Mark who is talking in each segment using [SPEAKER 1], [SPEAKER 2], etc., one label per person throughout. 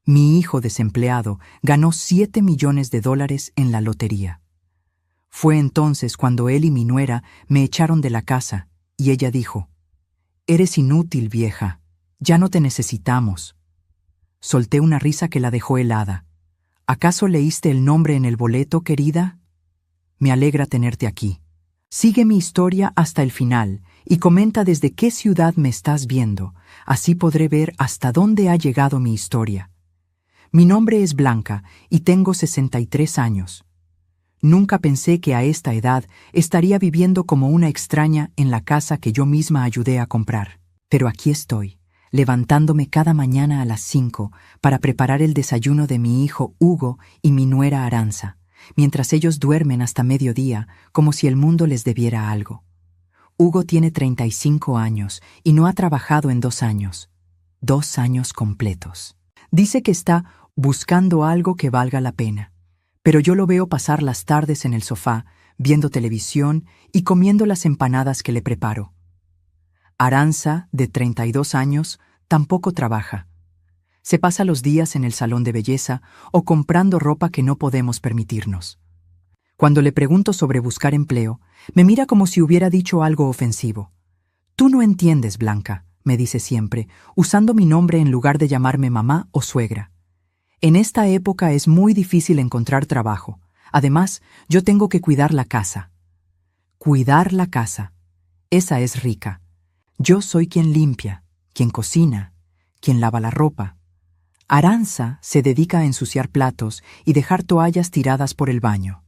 [SPEAKER 1] Mi hijo desempleado ganó $7 millones en la lotería. Fue entonces cuando él y mi nuera me echaron de la casa, y ella dijo: «Eres inútil, vieja. Ya no te necesitamos». Solté una risa que la dejó helada. «¿Acaso leíste el nombre en el boleto, querida? Me alegra tenerte aquí. Sigue mi historia hasta el final y comenta desde qué ciudad me estás viendo. Así podré ver hasta dónde ha llegado mi historia. Mi nombre es Blanca y tengo 63 años. Nunca pensé que a esta edad estaría viviendo como una extraña en la casa que yo misma ayudé a comprar. Pero aquí estoy, levantándome cada mañana a las 5 para preparar el desayuno de mi hijo Hugo y mi nuera Aranza, mientras ellos duermen hasta mediodía como si el mundo les debiera algo. Hugo tiene 35 años y no ha trabajado en 2 años. 2 años completos. Dice que está buscando algo que valga la pena, pero yo lo veo pasar las tardes en el sofá, viendo televisión y comiendo las empanadas que le preparo. Aranza, de 32 años, tampoco trabaja. Se pasa los días en el salón de belleza o comprando ropa que no podemos permitirnos. Cuando le pregunto sobre buscar empleo, me mira como si hubiera dicho algo ofensivo. «Tú no entiendes, Blanca», me dice siempre, usando mi nombre en lugar de llamarme mamá o suegra. En esta época es muy difícil encontrar trabajo. Además, yo tengo que cuidar la casa. Cuidar la casa. Esa es rica. Yo soy quien limpia, quien cocina, quien lava la ropa. Aranza se dedica a ensuciar platos y dejar toallas tiradas por el baño.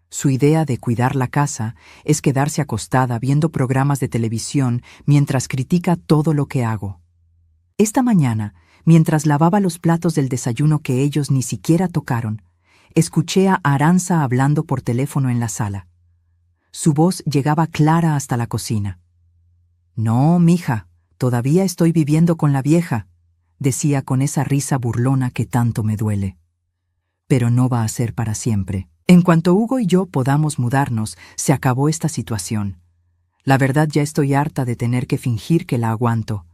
[SPEAKER 1] Su idea de cuidar la casa es quedarse acostada viendo programas de televisión mientras critica todo lo que hago. Esta mañana, mientras lavaba los platos del desayuno que ellos ni siquiera tocaron, escuché a Aranza hablando por teléfono en la sala. Su voz llegaba clara hasta la cocina. «No, mija, todavía estoy viviendo con la vieja», decía con esa risa burlona que tanto me duele. Pero no va a ser para siempre. En cuanto Hugo y yo podamos mudarnos, se acabó esta situación. La verdad, ya estoy harta de tener que fingir que la aguanto.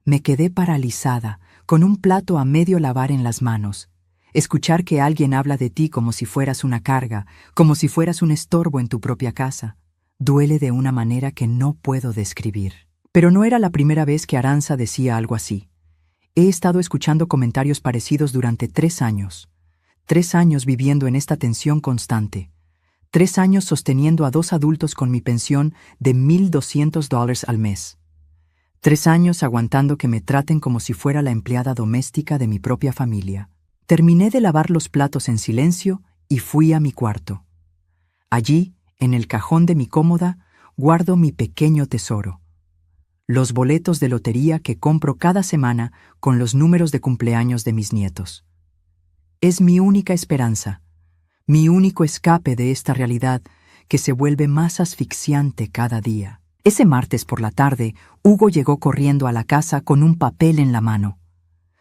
[SPEAKER 1] Me quedé paralizada, con un plato a medio lavar en las manos. Escuchar que alguien habla de ti como si fueras una carga, como si fueras un estorbo en tu propia casa, duele de una manera que no puedo describir. Pero no era la primera vez que Aranza decía algo así. He estado escuchando comentarios parecidos durante 3 años. 3 años viviendo en esta tensión constante. 3 años sosteniendo a 2 adultos con mi pensión de $1,200 al mes. 3 años aguantando que me traten como si fuera la empleada doméstica de mi propia familia. Terminé de lavar los platos en silencio y fui a mi cuarto. Allí, en el cajón de mi cómoda, guardo mi pequeño tesoro. Los boletos de lotería que compro cada semana con los números de cumpleaños de mis nietos. Es mi única esperanza, mi único escape de esta realidad que se vuelve más asfixiante cada día. Ese martes por la tarde, Hugo llegó corriendo a la casa con un papel en la mano.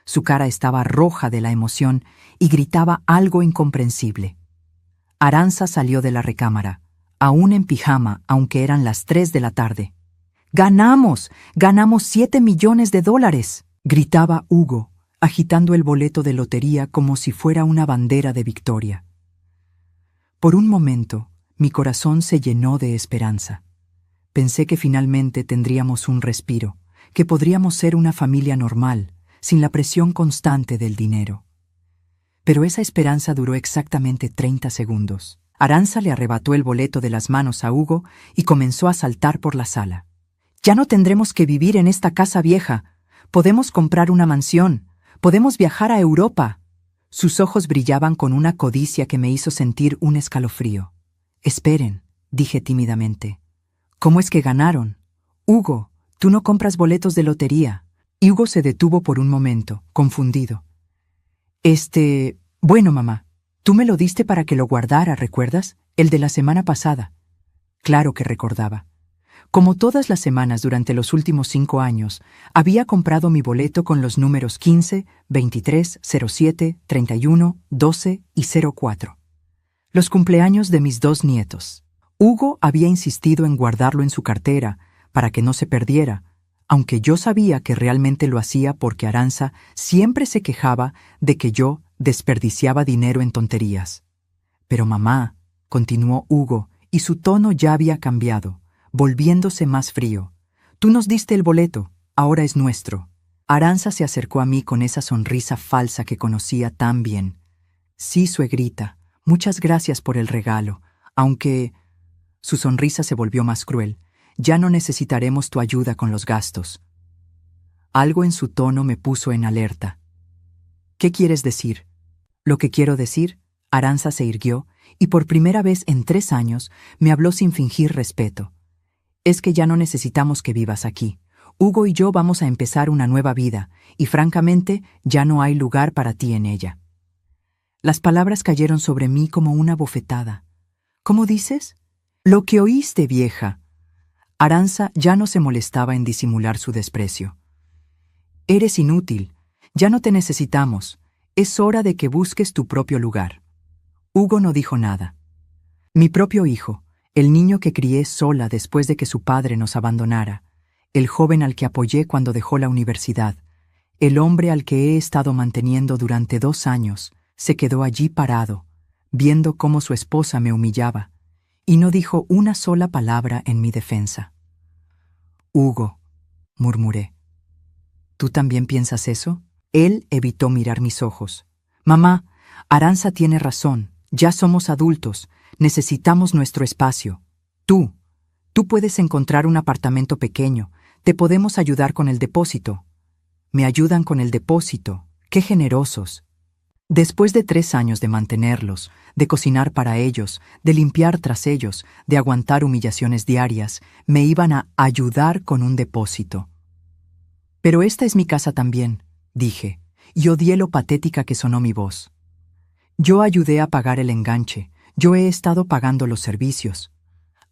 [SPEAKER 1] Su cara estaba roja de la emoción y gritaba algo incomprensible. Aranza salió de la recámara, aún en pijama, aunque eran las 3 de la tarde. «¡Ganamos! ¡Ganamos $7 millones!», gritaba Hugo, agitando el boleto de lotería como si fuera una bandera de victoria. Por un momento, mi corazón se llenó de esperanza. Pensé que finalmente tendríamos un respiro, que podríamos ser una familia normal, sin la presión constante del dinero. Pero esa esperanza duró exactamente 30 segundos. Aranza le arrebató el boleto de las manos a Hugo y comenzó a saltar por la sala. «Ya no tendremos que vivir en esta casa vieja. Podemos comprar una mansión. Podemos viajar a Europa». Sus ojos brillaban con una codicia que me hizo sentir un escalofrío. «Esperen», dije tímidamente. «¿Cómo es que ganaron? Hugo, tú no compras boletos de lotería». Y Hugo se detuvo por un momento, confundido. Bueno, mamá, tú me lo diste para que lo guardara, ¿recuerdas? El de la semana pasada». Claro que recordaba. Como todas las semanas durante los últimos 5 años, había comprado mi boleto con los números 15, 23, 07, 31, 12 y 04. Los cumpleaños de mis 2 nietos. Hugo había insistido en guardarlo en su cartera para que no se perdiera, aunque yo sabía que realmente lo hacía porque Aranza siempre se quejaba de que yo desperdiciaba dinero en tonterías. Pero mamá, continuó Hugo, y su tono ya había cambiado, volviéndose más frío. Tú nos diste el boleto, ahora es nuestro. Aranza se acercó a mí con esa sonrisa falsa que conocía tan bien. Sí, suegrita, muchas gracias por el regalo, aunque... Su sonrisa se volvió más cruel. Ya no necesitaremos tu ayuda con los gastos. Algo en su tono me puso en alerta. ¿Qué quieres decir? Lo que quiero decir, Aranza se irguió, y por primera vez en 3 años me habló sin fingir respeto. Es que ya no necesitamos que vivas aquí. Hugo y yo vamos a empezar una nueva vida, y francamente ya no hay lugar para ti en ella. Las palabras cayeron sobre mí como una bofetada. ¿Cómo dices? Lo que oíste, vieja. Aranza ya no se molestaba en disimular su desprecio. Eres inútil, ya no te necesitamos, es hora de que busques tu propio lugar. Hugo no dijo nada. Mi propio hijo, el niño que crié sola después de que su padre nos abandonara, el joven al que apoyé cuando dejó la universidad, el hombre al que he estado manteniendo durante 2 años, se quedó allí parado, viendo cómo su esposa me humillaba, y no dijo una sola palabra en mi defensa. Hugo, murmuré. ¿Tú también piensas eso? Él evitó mirar mis ojos. Mamá, Aranza tiene razón, ya somos adultos, necesitamos nuestro espacio. Tú puedes encontrar un apartamento pequeño, te podemos ayudar con el depósito. Me ayudan con el depósito, qué generosos. Después de 3 años de mantenerlos, de cocinar para ellos, de limpiar tras ellos, de aguantar humillaciones diarias, me iban a ayudar con un depósito. Pero esta es mi casa también, dije, y odié lo patética que sonó mi voz. Yo ayudé a pagar el enganche, yo he estado pagando los servicios.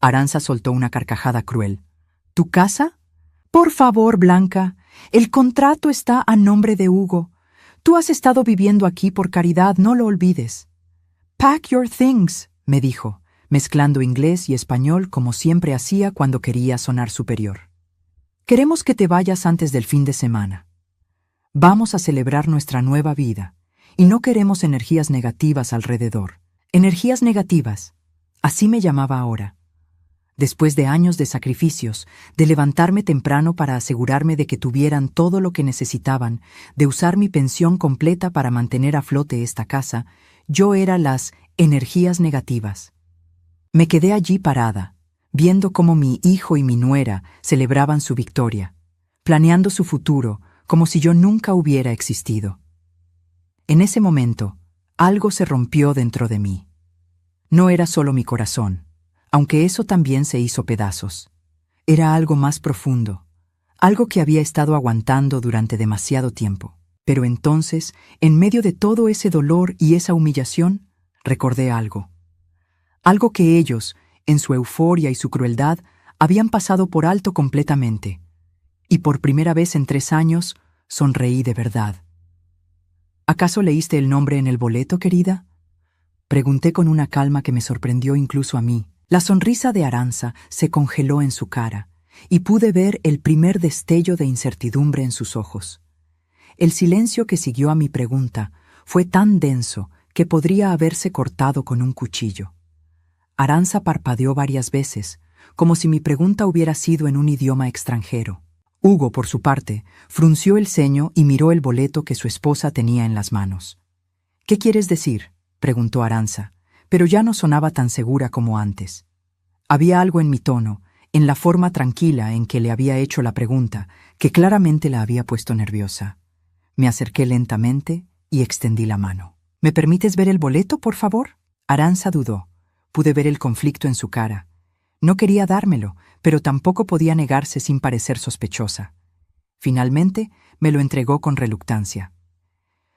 [SPEAKER 1] Aranza soltó una carcajada cruel. ¿Tu casa? Por favor, Blanca, el contrato está a nombre de Hugo. Tú has estado viviendo aquí por caridad, no lo olvides. Pack your things, me dijo, mezclando inglés y español como siempre hacía cuando quería sonar superior. Queremos que te vayas antes del fin de semana. Vamos a celebrar nuestra nueva vida, y no queremos energías negativas alrededor. Energías negativas, así me llamaba ahora. Después de años de sacrificios, de levantarme temprano para asegurarme de que tuvieran todo lo que necesitaban, de usar mi pensión completa para mantener a flote esta casa, yo era las energías negativas. Me quedé allí parada, viendo cómo mi hijo y mi nuera celebraban su victoria, planeando su futuro como si yo nunca hubiera existido. En ese momento, algo se rompió dentro de mí. No era solo mi corazón, aunque eso también se hizo pedazos. Era algo más profundo, algo que había estado aguantando durante demasiado tiempo. Pero entonces, en medio de todo ese dolor y esa humillación, recordé algo. Algo que ellos, en su euforia y su crueldad, habían pasado por alto completamente. Y por primera vez en 3 años, sonreí de verdad. ¿Acaso leíste el nombre en el boleto, querida? Pregunté con una calma que me sorprendió incluso a mí. La sonrisa de Aranza se congeló en su cara, y pude ver el primer destello de incertidumbre en sus ojos. El silencio que siguió a mi pregunta fue tan denso que podría haberse cortado con un cuchillo. Aranza parpadeó varias veces, como si mi pregunta hubiera sido en un idioma extranjero. Hugo, por su parte, frunció el ceño y miró el boleto que su esposa tenía en las manos. ¿Qué quieres decir?, preguntó Aranza, pero ya no sonaba tan segura como antes. Había algo en mi tono, en la forma tranquila en que le había hecho la pregunta, que claramente la había puesto nerviosa. Me acerqué lentamente y extendí la mano. ¿Me permites ver el boleto, por favor? Aranza dudó. Pude ver el conflicto en su cara. No quería dármelo, pero tampoco podía negarse sin parecer sospechosa. Finalmente, me lo entregó con reluctancia.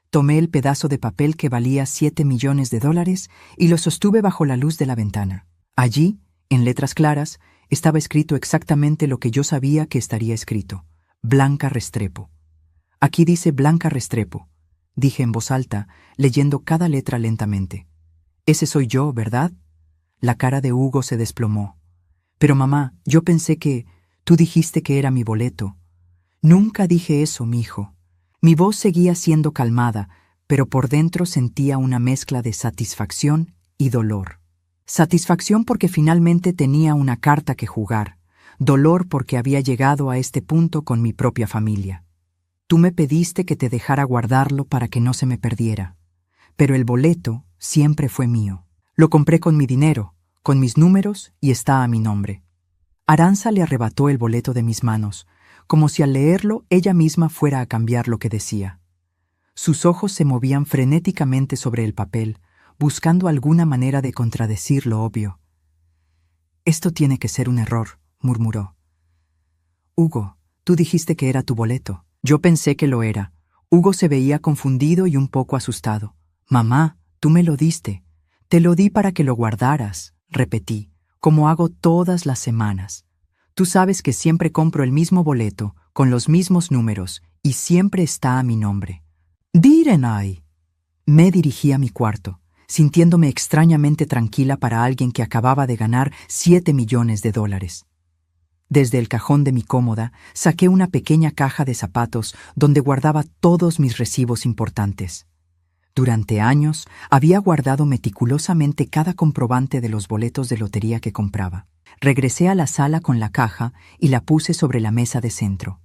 [SPEAKER 1] Tomé el pedazo de papel que valía $7 millones y lo sostuve bajo la luz de la ventana. Allí, en letras claras, estaba escrito exactamente lo que yo sabía que estaría escrito: Blanca Restrepo. Aquí dice Blanca Restrepo, dije en voz alta, leyendo cada letra lentamente. Ese soy yo, ¿verdad? La cara de Hugo se desplomó. Pero mamá, yo pensé que... Tú dijiste que era mi boleto. Nunca dije eso, mijo. Mi voz seguía siendo calmada, pero por dentro sentía una mezcla de satisfacción y dolor. Satisfacción porque finalmente tenía una carta que jugar. Dolor porque había llegado a este punto con mi propia familia. Tú me pediste que te dejara guardarlo para que no se me perdiera. Pero el boleto siempre fue mío. Lo compré con mi dinero, con mis números y está a mi nombre. Arantxa le arrebató el boleto de mis manos, como si al leerlo ella misma fuera a cambiar lo que decía. Sus ojos se movían frenéticamente sobre el papel, buscando alguna manera de contradecir lo obvio. «Esto tiene que ser un error», murmuró. «Hugo, tú dijiste que era tu boleto». Yo pensé que lo era. Hugo se veía confundido y un poco asustado. «Mamá, tú me lo diste. Te lo di para que lo guardaras», repetí, como hago todas las semanas. «Tú sabes que siempre compro el mismo boleto, con los mismos números, y siempre está a mi nombre». «Direnai». Me dirigí a mi cuarto, sintiéndome extrañamente tranquila para alguien que acababa de ganar $7 millones. Desde el cajón de mi cómoda saqué una pequeña caja de zapatos donde guardaba todos mis recibos importantes. Durante años había guardado meticulosamente cada comprobante de los boletos de lotería que compraba. Regresé a la sala con la caja y la puse sobre la mesa de centro.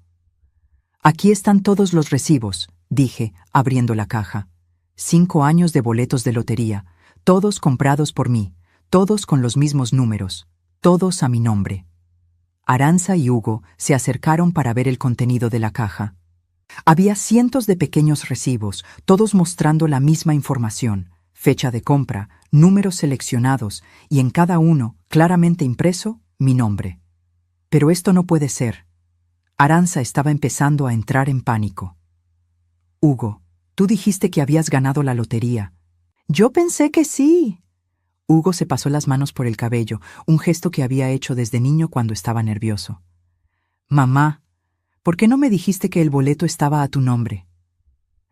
[SPEAKER 1] «Aquí están todos los recibos», dije, abriendo la caja. 5 años de boletos de lotería, todos comprados por mí, todos con los mismos números, todos a mi nombre. Arantxa y Hugo se acercaron para ver el contenido de la caja. Había cientos de pequeños recibos, todos mostrando la misma información, fecha de compra, números seleccionados y en cada uno, claramente impreso, mi nombre. Pero esto no puede ser. Arantxa estaba empezando a entrar en pánico. «Hugo, tú dijiste que habías ganado la lotería». «Yo pensé que sí». Hugo se pasó las manos por el cabello, un gesto que había hecho desde niño cuando estaba nervioso. «Mamá, ¿por qué no me dijiste que el boleto estaba a tu nombre?»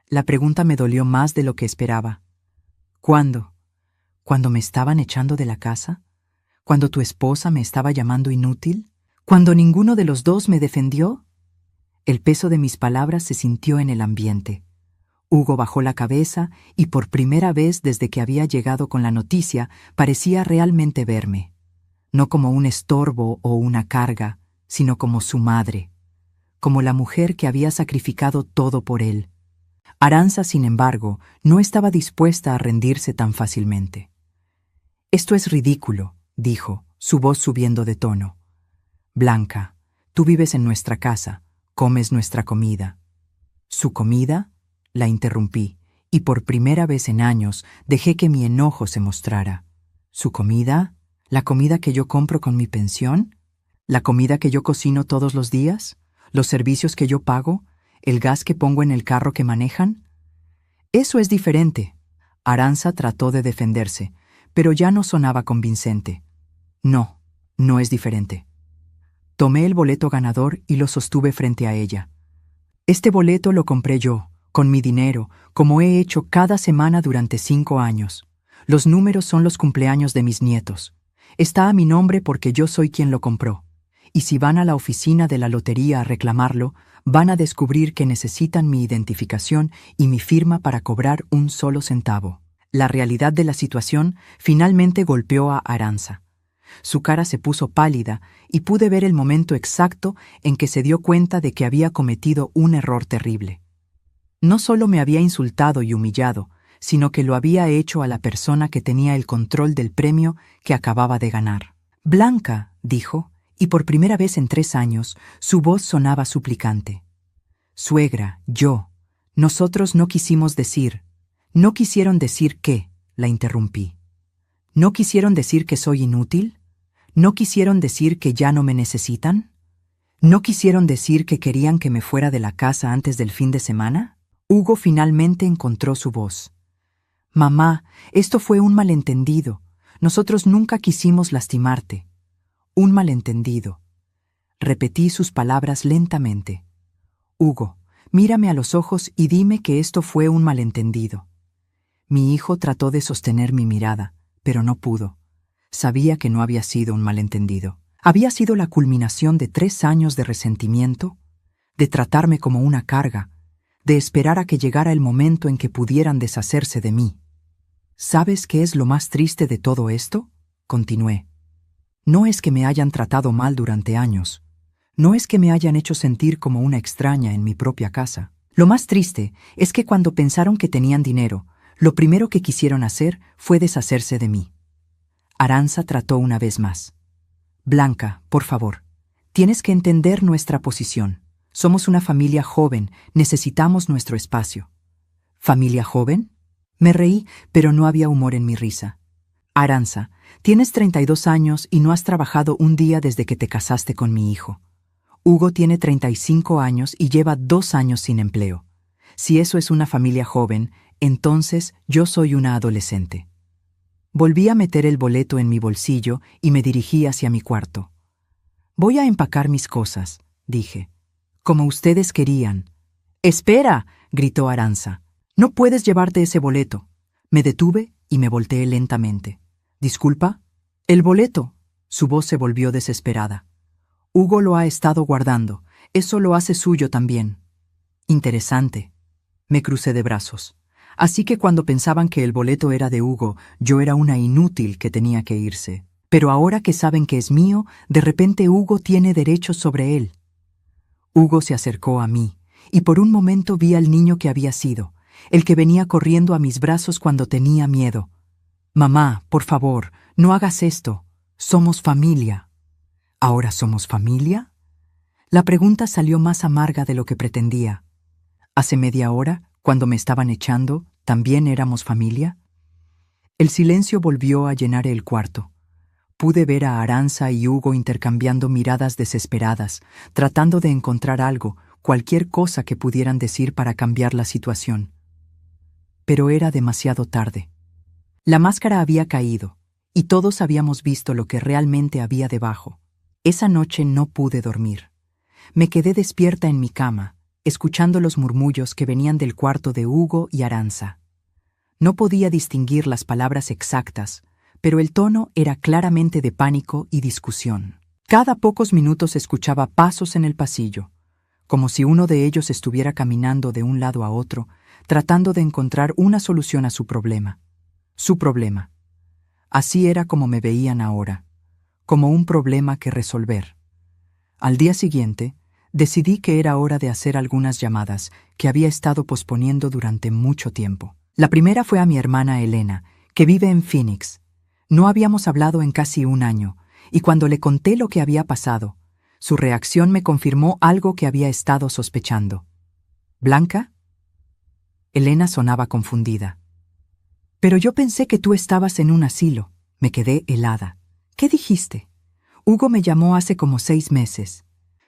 [SPEAKER 1] La pregunta me dolió más de lo que esperaba. «¿Cuándo? ¿Cuando me estaban echando de la casa? ¿Cuando tu esposa me estaba llamando inútil? ¿Cuando ninguno de los dos me defendió?» El peso de mis palabras se sintió en el ambiente. Hugo bajó la cabeza y por primera vez desde que había llegado con la noticia parecía realmente verme. No como un estorbo o una carga, sino como su madre, como la mujer que había sacrificado todo por él. Arantxa, sin embargo, no estaba dispuesta a rendirse tan fácilmente. «Esto es ridículo», dijo, su voz subiendo de tono. «Blanca, tú vives en nuestra casa, comes nuestra comida». «¿Su comida?», la interrumpí, y por primera vez en años dejé que mi enojo se mostrara. «¿Su comida? ¿La comida que yo compro con mi pensión? ¿La comida que yo cocino todos los días? ¿Los servicios que yo pago? ¿El gas que pongo en el carro que manejan?» «Eso es diferente». Arantxa trató de defenderse, pero ya no sonaba convincente. «No, no es diferente». Tomé el boleto ganador y lo sostuve frente a ella. «Este boleto lo compré yo, con mi dinero, como he hecho cada semana durante 5 años. Los números son los cumpleaños de mis nietos. Está a mi nombre porque yo soy quien lo compró. Y si van a la oficina de la lotería a reclamarlo, van a descubrir que necesitan mi identificación y mi firma para cobrar un solo centavo». La realidad de la situación finalmente golpeó a Arantxa. Su cara se puso pálida y pude ver el momento exacto en que se dio cuenta de que había cometido un error terrible. No solo me había insultado y humillado, sino que lo había hecho a la persona que tenía el control del premio que acababa de ganar. «Blanca», dijo, y por primera vez en 3 años su voz sonaba suplicante. «Suegra, nosotros no quisimos decir». «¿No quisieron decir qué?», la interrumpí. «¿No quisieron decir que soy inútil? ¿No quisieron decir que ya no me necesitan? ¿No quisieron decir que querían que me fuera de la casa antes del fin de semana?» Hugo finalmente encontró su voz. «Mamá, esto fue un malentendido. Nosotros nunca quisimos lastimarte». «Un malentendido». Repetí sus palabras lentamente. «Hugo, mírame a los ojos y dime que esto fue un malentendido». Mi hijo trató de sostener mi mirada, pero no pudo. Sabía que no había sido un malentendido. Había sido la culminación de 3 años de resentimiento, de tratarme como una carga, de esperar a que llegara el momento en que pudieran deshacerse de mí. ¿Sabes qué es lo más triste de todo esto?, continué. No es que me hayan tratado mal durante años. No es que me hayan hecho sentir como una extraña en mi propia casa. Lo más triste es que cuando pensaron que tenían dinero, lo primero que quisieron hacer fue deshacerse de mí. Arantxa trató una vez más. Blanca, por favor, tienes que entender nuestra posición. Somos una familia joven, necesitamos nuestro espacio. ¿Familia joven? Me reí, pero no había humor en mi risa. Arantxa, tienes 32 años y no has trabajado un día desde que te casaste con mi hijo. Hugo tiene 35 años y lleva 2 años sin empleo. Si eso es una familia joven, entonces yo soy una adolescente. Volví a meter el boleto en mi bolsillo y me dirigí hacia mi cuarto. Voy a empacar mis cosas, dije. Como ustedes querían. ¡Espera!, gritó Arantxa. No puedes llevarte ese boleto. Me detuve y me volteé lentamente. ¿Disculpa? El boleto. Su voz se volvió desesperada. Hugo lo ha estado guardando. Eso lo hace suyo también. Interesante. Me crucé de brazos. Así que cuando pensaban que el boleto era de Hugo, yo era una inútil que tenía que irse. Pero ahora que saben que es mío, de repente Hugo tiene derechos sobre él. Hugo se acercó a mí, y por un momento vi al niño que había sido, el que venía corriendo a mis brazos cuando tenía miedo. Mamá, por favor, no hagas esto. Somos familia. ¿Ahora somos familia? La pregunta salió más amarga de lo que pretendía. ¿Hace media hora, cuando me estaban echando, también éramos familia? El silencio volvió a llenar el cuarto. Pude ver a Arantxa y Hugo intercambiando miradas desesperadas, tratando de encontrar algo, cualquier cosa que pudieran decir para cambiar la situación. Pero era demasiado tarde. La máscara había caído, y todos habíamos visto lo que realmente había debajo. Esa noche no pude dormir. Me quedé despierta en mi cama, escuchando los murmullos que venían del cuarto de Hugo y Arantxa. No podía distinguir las palabras exactas, pero el tono era claramente de pánico y discusión. Cada pocos minutos escuchaba pasos en el pasillo, como si uno de ellos estuviera caminando de un lado a otro, tratando de encontrar una solución a su problema. Su problema. Así era como me veían ahora, como un problema que resolver. Al día siguiente, decidí que era hora de hacer algunas llamadas que había estado posponiendo durante mucho tiempo. La primera fue a mi hermana Elena, que vive en Phoenix. No habíamos hablado en casi un año, y cuando le conté lo que había pasado, su reacción me confirmó algo que había estado sospechando. ¿Blanca? Elena sonaba confundida. Pero yo pensé que tú estabas en un asilo. Me quedé helada. ¿Qué dijiste? Hugo me llamó hace como 6 meses.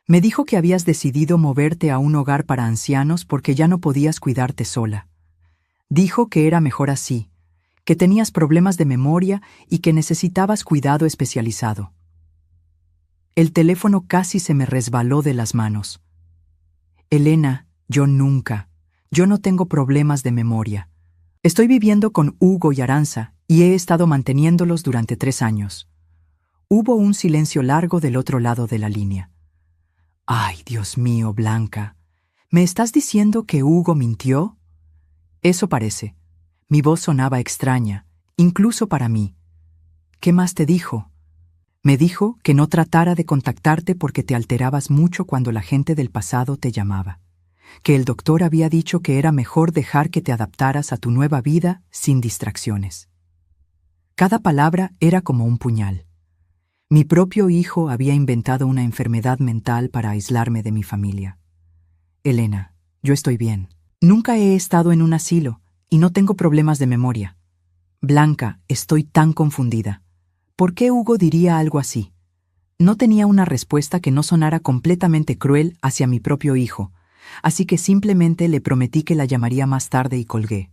[SPEAKER 1] Me dijo que habías decidido moverte a un hogar para ancianos porque ya no podías cuidarte sola. Dijo que era mejor así, que tenías problemas de memoria y que necesitabas cuidado especializado. El teléfono casi se me resbaló de las manos. Elena, yo no tengo problemas de memoria. Estoy viviendo con Hugo y Arantxa y he estado manteniéndolos durante 3 años. Hubo un silencio largo del otro lado de la línea. Ay, Dios mío, Blanca. ¿Me estás diciendo que Hugo mintió? Eso parece. Mi voz sonaba extraña, incluso para mí. ¿Qué más te dijo? Me dijo que no tratara de contactarte porque te alterabas mucho cuando la gente del pasado te llamaba. Que el doctor había dicho que era mejor dejar que te adaptaras a tu nueva vida sin distracciones. Cada palabra era como un puñal. Mi propio hijo había inventado una enfermedad mental para aislarme de mi familia. Elena, yo estoy bien. Nunca he estado en un asilo y no tengo problemas de memoria. Blanca, estoy tan confundida. ¿Por qué Hugo diría algo así? No tenía una respuesta que no sonara completamente cruel hacia mi propio hijo, así que simplemente le prometí que la llamaría más tarde y colgué.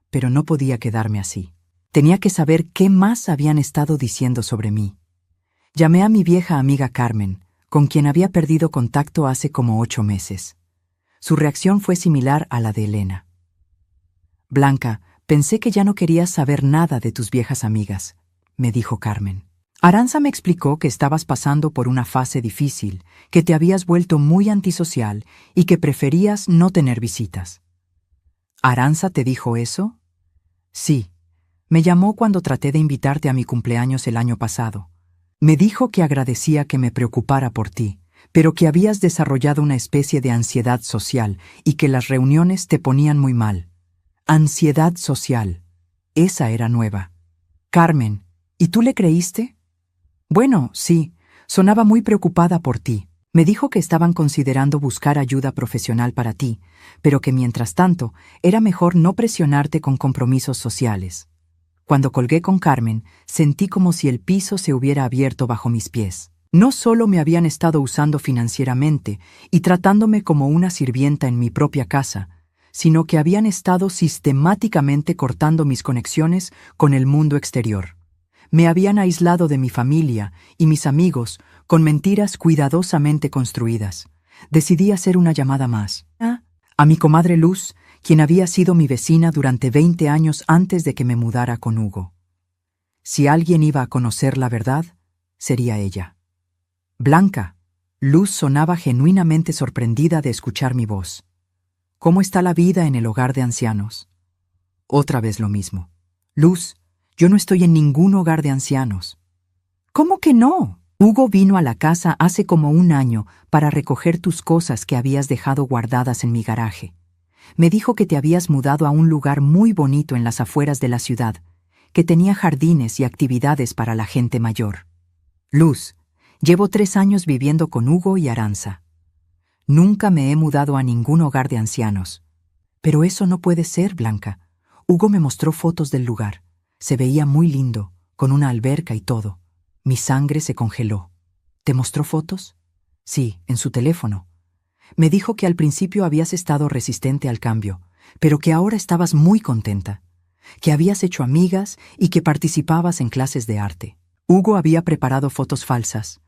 [SPEAKER 1] Pero no podía quedarme así. Tenía que saber qué más habían estado diciendo sobre mí. Llamé a mi vieja amiga Carmen, con quien había perdido contacto hace como 8 meses. Su reacción fue similar a la de Elena. Blanca, pensé que ya no querías saber nada de tus viejas amigas, me dijo Carmen. Aranza me explicó que estabas pasando por una fase difícil, que te habías vuelto muy antisocial y que preferías no tener visitas. ¿Aranza te dijo eso? Sí. Me llamó cuando traté de invitarte a mi cumpleaños el año pasado. Me dijo que agradecía que me preocupara por ti, pero que habías desarrollado una especie de ansiedad social y que las reuniones te ponían muy mal. Ansiedad social. Esa era nueva. Carmen, ¿y tú le creíste? Bueno, sí, sonaba muy preocupada por ti. Me dijo que estaban considerando buscar ayuda profesional para ti, pero que mientras tanto era mejor no presionarte con compromisos sociales. Cuando colgué con Carmen, sentí como si el piso se hubiera abierto bajo mis pies. No solo me habían estado usando financieramente y tratándome como una sirvienta en mi propia casa, sino que habían estado sistemáticamente cortando mis conexiones con el mundo exterior. Me habían aislado de mi familia y mis amigos con mentiras cuidadosamente construidas. Decidí hacer una llamada más. A mi comadre Luz, quien había sido mi vecina durante 20 años antes de que me mudara con Hugo. Si alguien iba a conocer la verdad, sería ella. Blanca. Luz sonaba genuinamente sorprendida de escuchar mi voz. ¿Cómo está la vida en el hogar de ancianos? Otra vez lo mismo. Luz, yo no estoy en ningún hogar de ancianos. ¿Cómo que no? Hugo vino a la casa hace como un año para recoger tus cosas que habías dejado guardadas en mi garaje. Me dijo que te habías mudado a un lugar muy bonito en las afueras de la ciudad, que tenía jardines y actividades para la gente mayor. Luz, llevo 3 años viviendo con Hugo y Aranza. Nunca me he mudado a ningún hogar de ancianos. Pero eso no puede ser, Blanca. Hugo me mostró fotos del lugar. Se veía muy lindo, con una alberca y todo. Mi sangre se congeló. ¿Te mostró fotos? Sí, en su teléfono. Me dijo que al principio habías estado resistente al cambio, pero que ahora estabas muy contenta, que habías hecho amigas y que participabas en clases de arte. Hugo había preparado fotos falsas.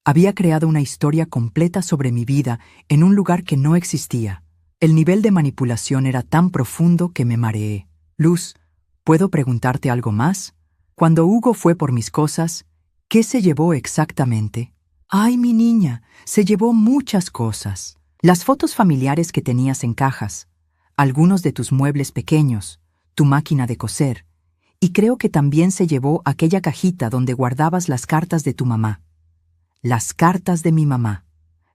[SPEAKER 1] Había creado una historia completa sobre mi vida en un lugar que no existía. El nivel de manipulación era tan profundo que me mareé. Luz, ¿puedo preguntarte algo más? Cuando Hugo fue por mis cosas, ¿qué se llevó exactamente? Ay, mi niña, se llevó muchas cosas. Las fotos familiares que tenías en cajas, algunos de tus muebles pequeños, tu máquina de coser, y creo que también se llevó aquella cajita donde guardabas las cartas de tu mamá. Las cartas de mi mamá,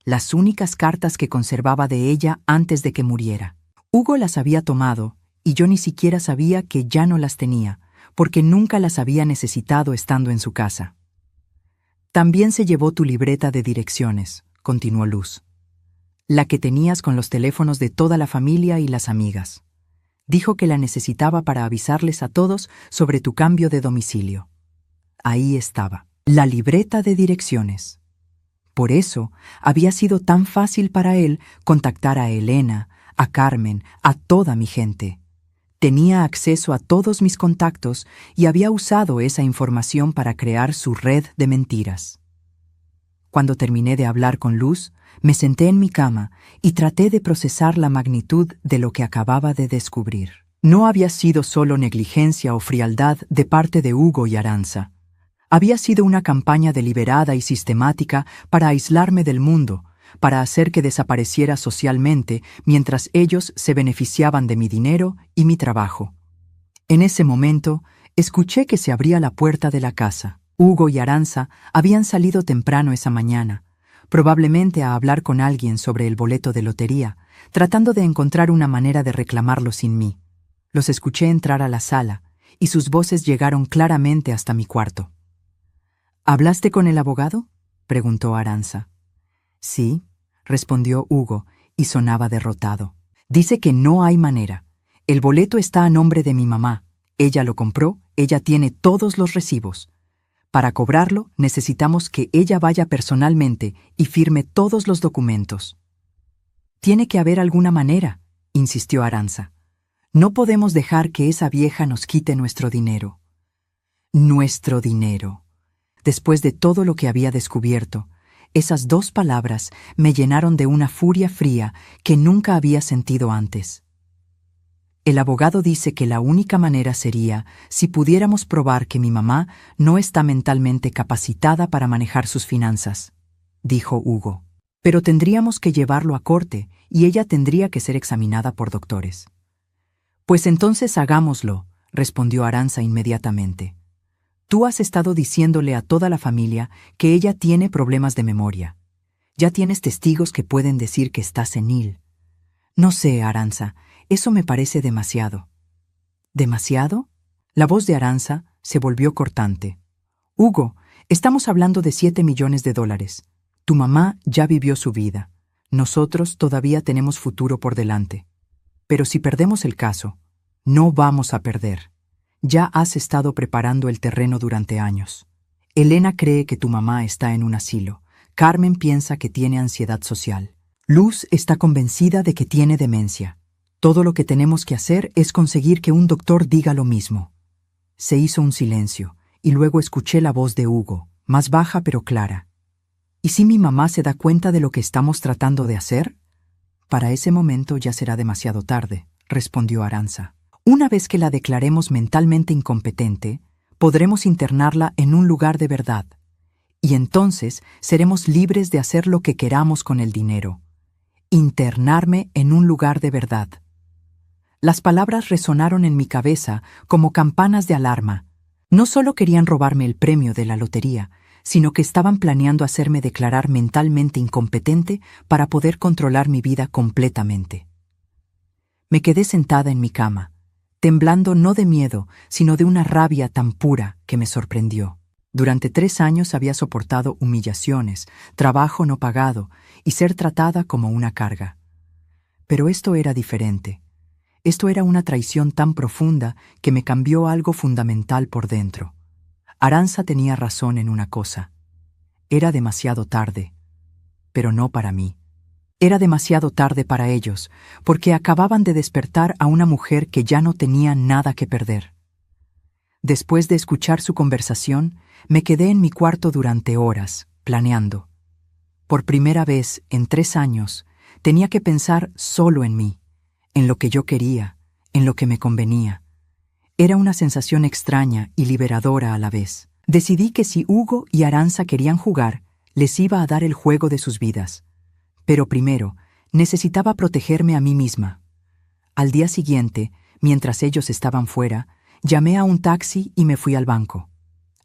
[SPEAKER 1] las únicas cartas que conservaba de ella antes de que muriera. Hugo las había tomado y yo ni siquiera sabía que ya no las tenía, porque nunca las había necesitado estando en su casa. También se llevó tu libreta de direcciones, continuó Luz. La que tenías con los teléfonos de toda la familia y las amigas. Dijo que la necesitaba para avisarles a todos sobre tu cambio de domicilio. Ahí estaba, la libreta de direcciones. Por eso había sido tan fácil para él contactar a Elena, a Carmen, a toda mi gente. Tenía acceso a todos mis contactos y había usado esa información para crear su red de mentiras. Cuando terminé de hablar con Luz, me senté en mi cama y traté de procesar la magnitud de lo que acababa de descubrir. No había sido solo negligencia o frialdad de parte de Hugo y Aranza. Había sido una campaña deliberada y sistemática para aislarme del mundo, para hacer que desapareciera socialmente mientras ellos se beneficiaban de mi dinero y mi trabajo. En ese momento, escuché que se abría la puerta de la casa. Hugo y Aranza habían salido temprano esa mañana, probablemente a hablar con alguien sobre el boleto de lotería, tratando de encontrar una manera de reclamarlo sin mí. Los escuché entrar a la sala, y sus voces llegaron claramente hasta mi cuarto. ¿Hablaste con el abogado?, preguntó Aranza. Sí, respondió Hugo, y sonaba derrotado. Dice que no hay manera. El boleto está a nombre de mi mamá. Ella lo compró, ella tiene todos los recibos. Para cobrarlo, necesitamos que ella vaya personalmente y firme todos los documentos. Tiene que haber alguna manera, insistió Aranza. No podemos dejar que esa vieja nos quite nuestro dinero. Nuestro dinero. Después de todo lo que había descubierto, esas 2 palabras me llenaron de una furia fría que nunca había sentido antes. El abogado dice que la única manera sería si pudiéramos probar que mi mamá no está mentalmente capacitada para manejar sus finanzas, dijo Hugo. Pero tendríamos que llevarlo a corte y ella tendría que ser examinada por doctores. Pues entonces hagámoslo, respondió Arantxa inmediatamente. Tú has estado diciéndole a toda la familia que ella tiene problemas de memoria. Ya tienes testigos que pueden decir que está senil. No sé, Arantxa, eso me parece demasiado. ¿Demasiado? La voz de Arantxa se volvió cortante. Hugo, estamos hablando de $7 millones. Tu mamá ya vivió su vida. Nosotros todavía tenemos futuro por delante. Pero si perdemos el caso, no vamos a perder. Ya has estado preparando el terreno durante años. Elena cree que tu mamá está en un asilo. Carmen piensa que tiene ansiedad social. Luz está convencida de que tiene demencia. Todo lo que tenemos que hacer es conseguir que un doctor diga lo mismo. Se hizo un silencio, y luego escuché la voz de Hugo, más baja pero clara. ¿Y si mi mamá se da cuenta de lo que estamos tratando de hacer? Para ese momento ya será demasiado tarde, respondió Arantxa. Una vez que la declaremos mentalmente incompetente, podremos internarla en un lugar de verdad. Y entonces seremos libres de hacer lo que queramos con el dinero. Internarme en un lugar de verdad. Las palabras resonaron en mi cabeza como campanas de alarma. No solo querían robarme el premio de la lotería, sino que estaban planeando hacerme declarar mentalmente incompetente para poder controlar mi vida completamente. Me quedé sentada en mi cama, temblando no de miedo, sino de una rabia tan pura que me sorprendió. Durante 3 años había soportado humillaciones, trabajo no pagado y ser tratada como una carga. Pero esto era diferente. Esto era una traición tan profunda que me cambió algo fundamental por dentro. Arantxa tenía razón en una cosa. Era demasiado tarde, pero no para mí. Era demasiado tarde para ellos, porque acababan de despertar a una mujer que ya no tenía nada que perder. Después de escuchar su conversación, me quedé en mi cuarto durante horas, planeando. Por primera vez en 3 años, tenía que pensar solo en mí, en lo que yo quería, en lo que me convenía. Era una sensación extraña y liberadora a la vez. Decidí que si Hugo y Arantxa querían jugar, les iba a dar el juego de sus vidas. Pero primero, necesitaba protegerme a mí misma. Al día siguiente, mientras ellos estaban fuera, llamé a un taxi y me fui al banco.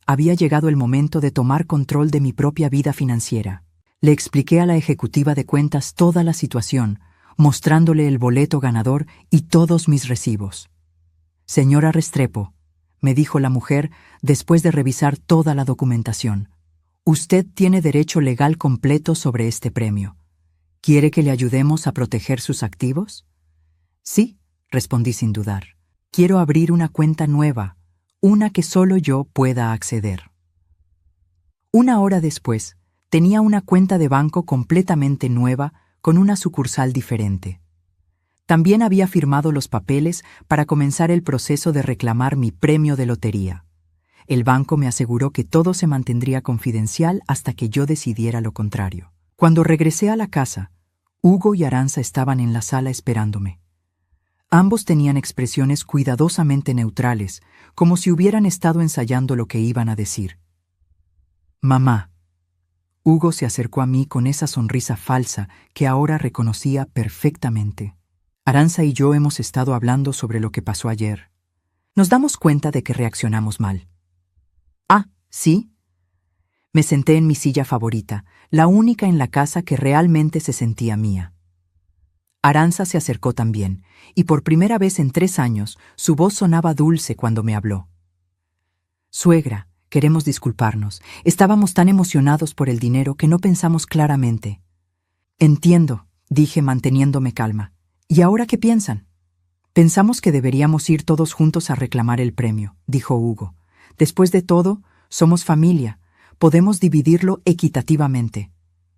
[SPEAKER 1] Había llegado el momento de tomar control de mi propia vida financiera. Le expliqué a la ejecutiva de cuentas toda la situación, mostrándole el boleto ganador y todos mis recibos. Señora Restrepo, me dijo la mujer después de revisar toda la documentación, usted tiene derecho legal completo sobre este premio. ¿Quiere que le ayudemos a proteger sus activos? Sí, respondí sin dudar. Quiero abrir una cuenta nueva, una que solo yo pueda acceder. 1 hora después, tenía una cuenta de banco completamente nueva con una sucursal diferente. También había firmado los papeles para comenzar el proceso de reclamar mi premio de lotería. El banco me aseguró que todo se mantendría confidencial hasta que yo decidiera lo contrario. Cuando regresé a la casa, Hugo y Arantxa estaban en la sala esperándome. Ambos tenían expresiones cuidadosamente neutrales, como si hubieran estado ensayando lo que iban a decir. Mamá. Hugo se acercó a mí con esa sonrisa falsa que ahora reconocía perfectamente. Arantxa y yo hemos estado hablando sobre lo que pasó ayer. Nos damos cuenta de que reaccionamos mal. Ah, ¿sí? Me senté en mi silla favorita, la única en la casa que realmente se sentía mía. Arantxa se acercó también, y por primera vez en 3 años, su voz sonaba dulce cuando me habló. Suegra, queremos disculparnos. Estábamos tan emocionados por el dinero que no pensamos claramente. Entiendo, dije manteniéndome calma. ¿Y ahora qué piensan? Pensamos que deberíamos ir todos juntos a reclamar el premio, dijo Hugo. Después de todo, somos familia. Podemos dividirlo equitativamente.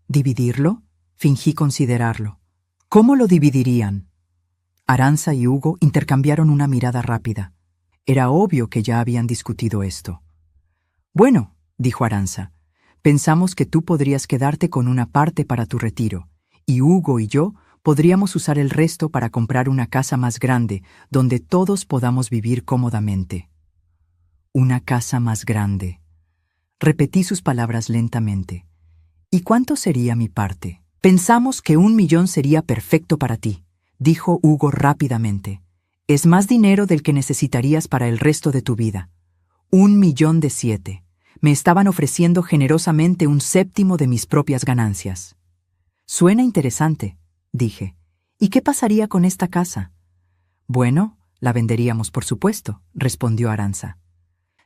[SPEAKER 1] ¿Dividirlo? Fingí considerarlo. ¿Cómo lo dividirían? Arantxa y Hugo intercambiaron una mirada rápida. Era obvio que ya habían discutido esto. Bueno, dijo Arantxa, pensamos que tú podrías quedarte con una parte para tu retiro, y Hugo y yo Podríamos usar el resto para comprar una casa más grande, donde todos podamos vivir cómodamente. Una casa más grande. Repetí sus palabras lentamente. ¿Y cuánto sería mi parte? Pensamos que 1 millón sería perfecto para ti, dijo Hugo rápidamente. Es más dinero del que necesitarías para el resto de tu vida. 1,000,007. Me estaban ofreciendo generosamente 1/7 de mis propias ganancias. Suena interesante, dije. ¿Y qué pasaría con esta casa? Bueno, la venderíamos, por supuesto, respondió Arantxa.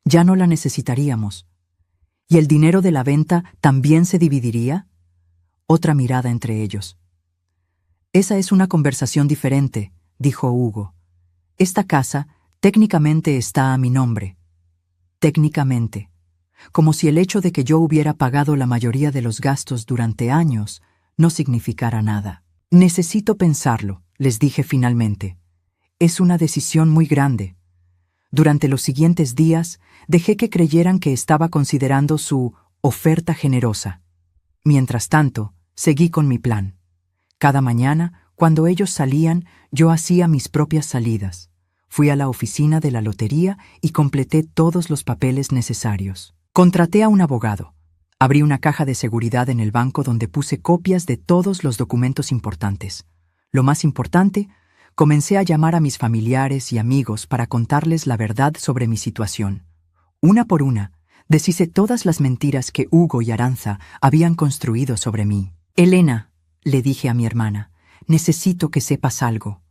[SPEAKER 1] Ya no la necesitaríamos. ¿Y el dinero de la venta también se dividiría? Otra mirada entre ellos. Esa es una conversación diferente, dijo Hugo. Esta casa técnicamente está a mi nombre. Técnicamente. Como si el hecho de que yo hubiera pagado la mayoría de los gastos durante años no significara nada. Necesito pensarlo, les dije finalmente. Es una decisión muy grande. Durante los siguientes días, dejé que creyeran que estaba considerando su oferta generosa. Mientras tanto, seguí con mi plan. Cada mañana, cuando ellos salían, yo hacía mis propias salidas. Fui a la oficina de la lotería y completé todos los papeles necesarios. Contraté a un abogado. Abrí una caja de seguridad en el banco donde puse copias de todos los documentos importantes. Lo más importante, comencé a llamar a mis familiares y amigos para contarles la verdad sobre mi situación. Una por una, deshice todas las mentiras que Hugo y Arantxa habían construido sobre mí. Elena, le dije a mi hermana, necesito que sepas algo.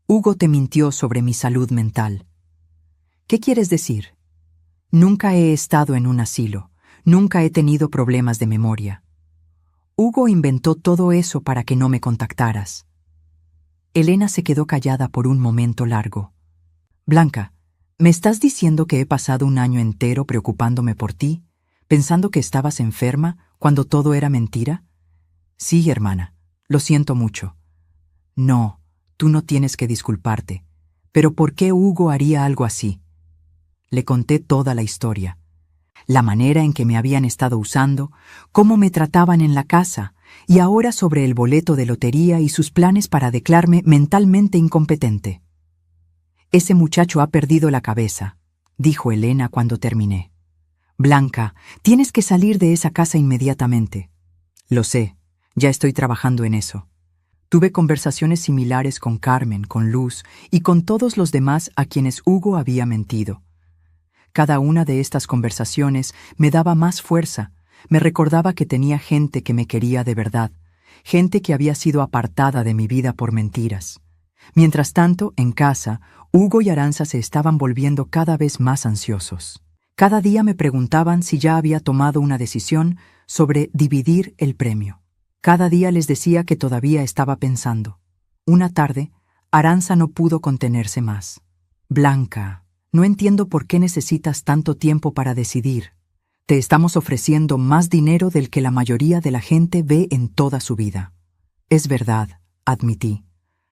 [SPEAKER 1] Hugo te mintió sobre mi salud mental. ¿Qué quieres decir? Nunca he estado en un asilo. Nunca he tenido problemas de memoria. Hugo inventó todo eso para que no me contactaras. Elena se quedó callada por un momento largo. Blanca, ¿me estás diciendo que he pasado un año entero preocupándome por ti, pensando que estabas enferma cuando todo era mentira? Sí, hermana, lo siento mucho. No, tú no tienes que disculparte. Pero ¿por qué Hugo haría algo así? Le conté toda la historia. La manera en que me habían estado usando, cómo me trataban en la casa, y ahora sobre el boleto de lotería y sus planes para declararme mentalmente incompetente. Ese muchacho ha perdido la cabeza, dijo Elena cuando terminé. Blanca, tienes que salir de esa casa inmediatamente. Lo sé, ya estoy trabajando en eso. Tuve conversaciones similares con Carmen, con Luz y con todos los demás a quienes Hugo había mentido. Cada una de estas conversaciones me daba más fuerza, me recordaba que tenía gente que me quería de verdad, gente que había sido apartada de mi vida por mentiras. Mientras tanto, en casa, Hugo y Arantxa se estaban volviendo cada vez más ansiosos. Cada día me preguntaban si ya había tomado una decisión sobre dividir el premio. Cada día les decía que todavía estaba pensando. Una tarde, Arantxa no pudo contenerse más. Blanca, no entiendo por qué necesitas tanto tiempo para decidir. Te estamos ofreciendo más dinero del que la mayoría de la gente ve en toda su vida. Es verdad, admití,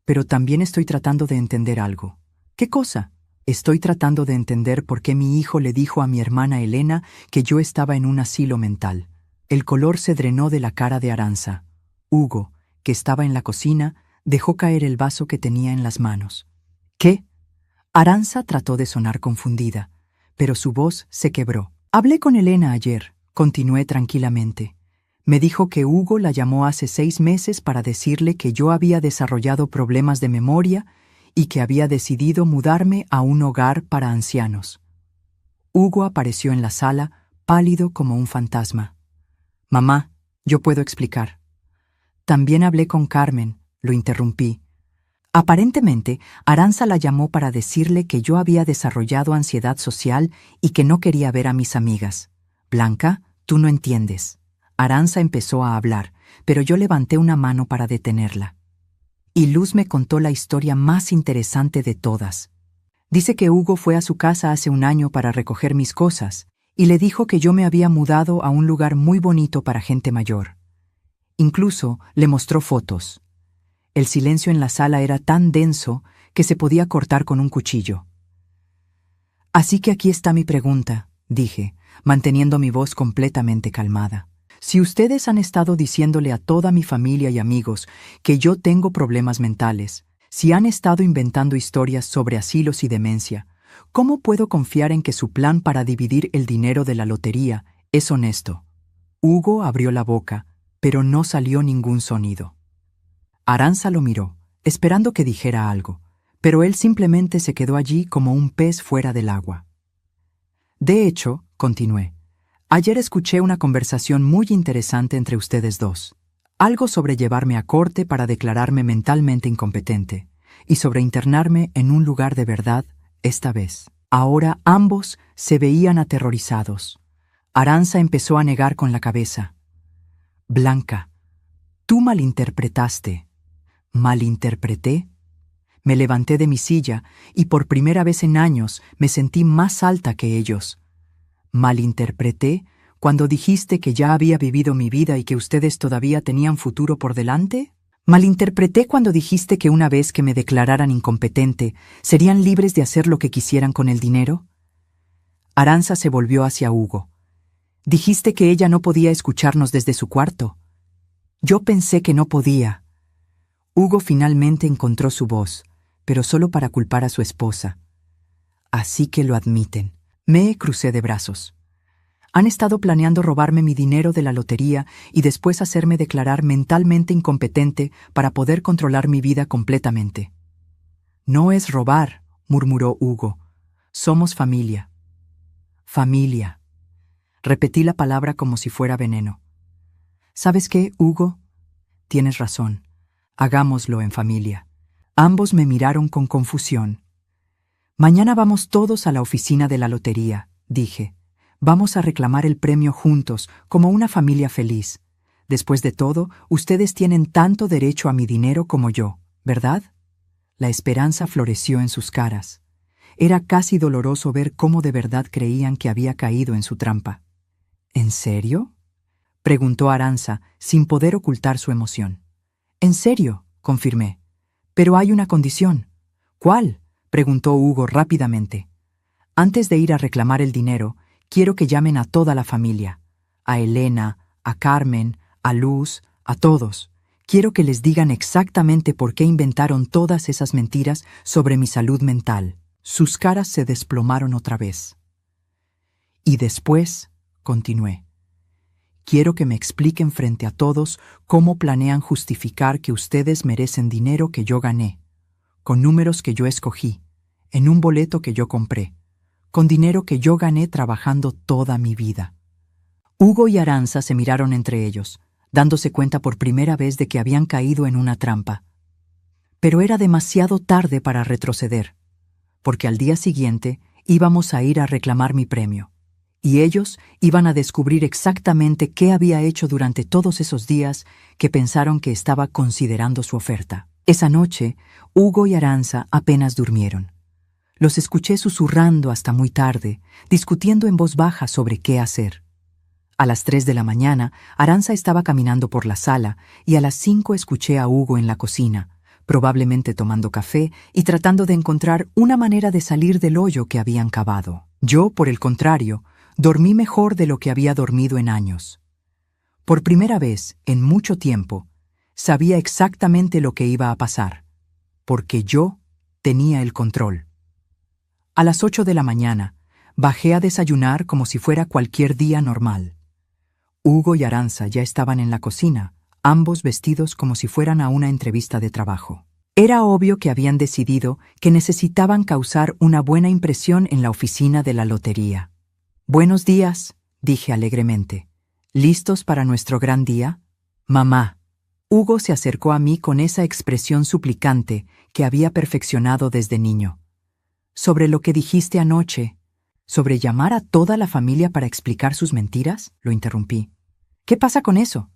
[SPEAKER 1] pero también estoy tratando de entender algo. ¿Qué cosa? Estoy tratando de entender por qué mi hijo le dijo a mi hermana Elena que yo estaba en un asilo mental. El color se drenó de la cara de Arantxa. Hugo, que estaba en la cocina, dejó caer el vaso que tenía en las manos. ¿Qué? Arantxa trató de sonar confundida, pero su voz se quebró. Hablé con Elena ayer, continué tranquilamente. Me dijo que Hugo la llamó hace 6 meses para decirle que yo había desarrollado problemas de memoria y que había decidido mudarme a un hogar para ancianos. Hugo apareció en la sala, pálido como un fantasma. Mamá, yo puedo explicar. También hablé con Carmen, lo interrumpí. Aparentemente, Arantxa la llamó para decirle que yo había desarrollado ansiedad social y que no quería ver a mis amigas. Blanca, tú no entiendes. Arantxa empezó a hablar, pero yo levanté una mano para detenerla. Y Luz me contó la historia más interesante de todas. Dice que Hugo fue a su casa hace un año para recoger mis cosas y le dijo que yo me había mudado a un lugar muy bonito para gente mayor. Incluso le mostró fotos. El silencio en la sala era tan denso que se podía cortar con un cuchillo. Así que aquí está mi pregunta, dije, manteniendo mi voz completamente calmada. Si ustedes han estado diciéndole a toda mi familia y amigos que yo tengo problemas mentales, si han estado inventando historias sobre asilos y demencia, ¿cómo puedo confiar en que su plan para dividir el dinero de la lotería es honesto? Hugo abrió la boca, pero no salió ningún sonido. Arantxa lo miró, esperando que dijera algo, pero él simplemente se quedó allí como un pez fuera del agua. De hecho, continué, ayer escuché una conversación muy interesante entre ustedes dos. Algo sobre llevarme a corte para declararme mentalmente incompetente, y sobre internarme en un lugar de verdad, esta vez. Ahora ambos se veían aterrorizados. Arantxa empezó a negar con la cabeza. Blanca, tú malinterpretaste. ¿Malinterpreté? Me levanté de mi silla y por primera vez en años me sentí más alta que ellos. ¿Malinterpreté cuando dijiste que ya había vivido mi vida y que ustedes todavía tenían futuro por delante? ¿Malinterpreté cuando dijiste que una vez que me declararan incompetente, serían libres de hacer lo que quisieran con el dinero? Arantxa se volvió hacia Hugo. Dijiste que ella no podía escucharnos desde su cuarto. Yo pensé que no podía. Hugo finalmente encontró su voz, pero solo para culpar a su esposa. Así que lo admiten. Me crucé de brazos. Han estado planeando robarme mi dinero de la lotería y después hacerme declarar mentalmente incompetente para poder controlar mi vida completamente. No es robar, murmuró Hugo. Somos familia. Familia. Repetí la palabra como si fuera veneno. ¿Sabes qué, Hugo? Tienes razón. Hagámoslo en familia. Ambos me miraron con confusión. Mañana vamos todos a la oficina de la lotería, dije. Vamos a reclamar el premio juntos, como una familia feliz. Después de todo, ustedes tienen tanto derecho a mi dinero como yo, ¿verdad? La esperanza floreció en sus caras. Era casi doloroso ver cómo de verdad creían que había caído en su trampa. ¿En serio?, preguntó Arantxa, sin poder ocultar su emoción. «En serio», confirmé. «Pero hay una condición». «¿Cuál?», preguntó Hugo rápidamente. «Antes de ir a reclamar el dinero, quiero que llamen a toda la familia. A Elena, a Carmen, a Luz, a todos. Quiero que les digan exactamente por qué inventaron todas esas mentiras sobre mi salud mental». Sus caras se desplomaron otra vez. «Y después», continué, «quiero que me expliquen frente a todos cómo planean justificar que ustedes merecen dinero que yo gané, con números que yo escogí, en un boleto que yo compré, con dinero que yo gané trabajando toda mi vida». Hugo y Arantxa se miraron entre ellos, dándose cuenta por primera vez de que habían caído en una trampa. Pero era demasiado tarde para retroceder, porque al día siguiente íbamos a ir a reclamar mi premio. Y ellos iban a descubrir exactamente qué había hecho durante todos esos días que pensaron que estaba considerando su oferta. Esa noche, Hugo y Arantxa apenas durmieron. Los escuché susurrando hasta muy tarde, discutiendo en voz baja sobre qué hacer. A las 3 de la mañana, Arantxa estaba caminando por la sala y a las 5 escuché a Hugo en la cocina, probablemente tomando café y tratando de encontrar una manera de salir del hoyo que habían cavado. Yo, por el contrario, dormí mejor de lo que había dormido en años. Por primera vez, en mucho tiempo, sabía exactamente lo que iba a pasar, porque yo tenía el control. A las 8 de la mañana, bajé a desayunar como si fuera cualquier día normal. Hugo y Arantxa ya estaban en la cocina, ambos vestidos como si fueran a una entrevista de trabajo. Era obvio que habían decidido que necesitaban causar una buena impresión en la oficina de la lotería. «Buenos días», dije alegremente. «¿Listos para nuestro gran día?» «Mamá». Hugo se acercó a mí con esa expresión suplicante que había perfeccionado desde niño. «Sobre lo que dijiste anoche, sobre llamar a toda la familia para explicar sus mentiras», lo interrumpí. «¿Qué pasa con eso?»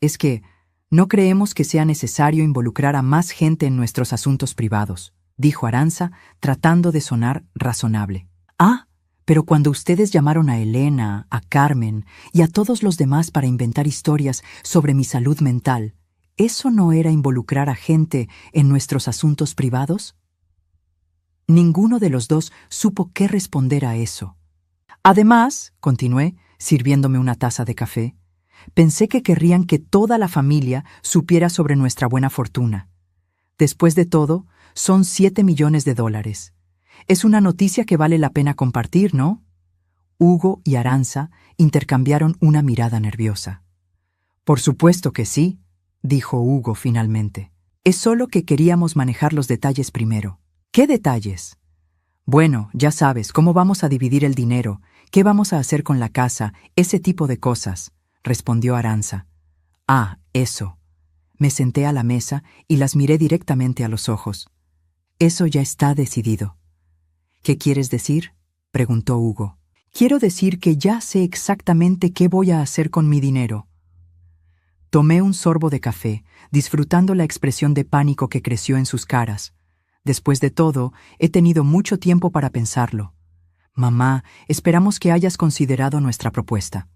[SPEAKER 1] «Es que no creemos que sea necesario involucrar a más gente en nuestros asuntos privados», dijo Arantxa, tratando de sonar razonable. «Ah, pero cuando ustedes llamaron a Elena, a Carmen y a todos los demás para inventar historias sobre mi salud mental, ¿eso no era involucrar a gente en nuestros asuntos privados?» Ninguno de los dos supo qué responder a eso. «Además», continué, sirviéndome una taza de café, Pensé que querrían que toda la familia supiera sobre nuestra buena fortuna. Después de todo, son 7 millones de dólares. Es una noticia que vale la pena compartir, ¿no? Hugo y Arantxa intercambiaron una mirada nerviosa. Por supuesto que sí, dijo Hugo finalmente. Es solo que queríamos manejar los detalles primero. ¿Qué detalles? Bueno, ya sabes, cómo vamos a dividir el dinero, qué vamos a hacer con la casa, ese tipo de cosas, respondió Arantxa. Ah, eso. Me senté a la mesa y las miré directamente a los ojos. Eso ya está decidido. ¿Qué quieres decir?, preguntó Hugo. Quiero decir que ya sé exactamente qué voy a hacer con mi dinero. Tomé un sorbo de café, disfrutando la expresión de pánico que creció en sus caras. Después de todo, he tenido mucho tiempo para pensarlo. Mamá, esperamos que hayas considerado nuestra propuesta.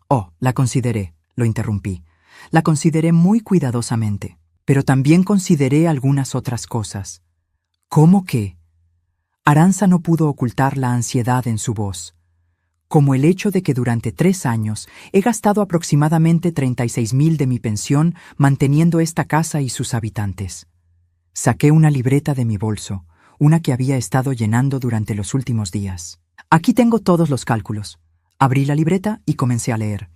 [SPEAKER 1] Oh, la consideré, lo interrumpí. La consideré muy cuidadosamente, pero también consideré algunas otras cosas. ¿Cómo qué? Arantxa no pudo ocultar la ansiedad en su voz, como el hecho de que durante 3 años he gastado aproximadamente 36,000 de mi pensión manteniendo esta casa y sus habitantes. Saqué una libreta de mi bolso, una que había estado llenando durante los últimos días. Aquí tengo todos los cálculos. Abrí la libreta y comencé a leer.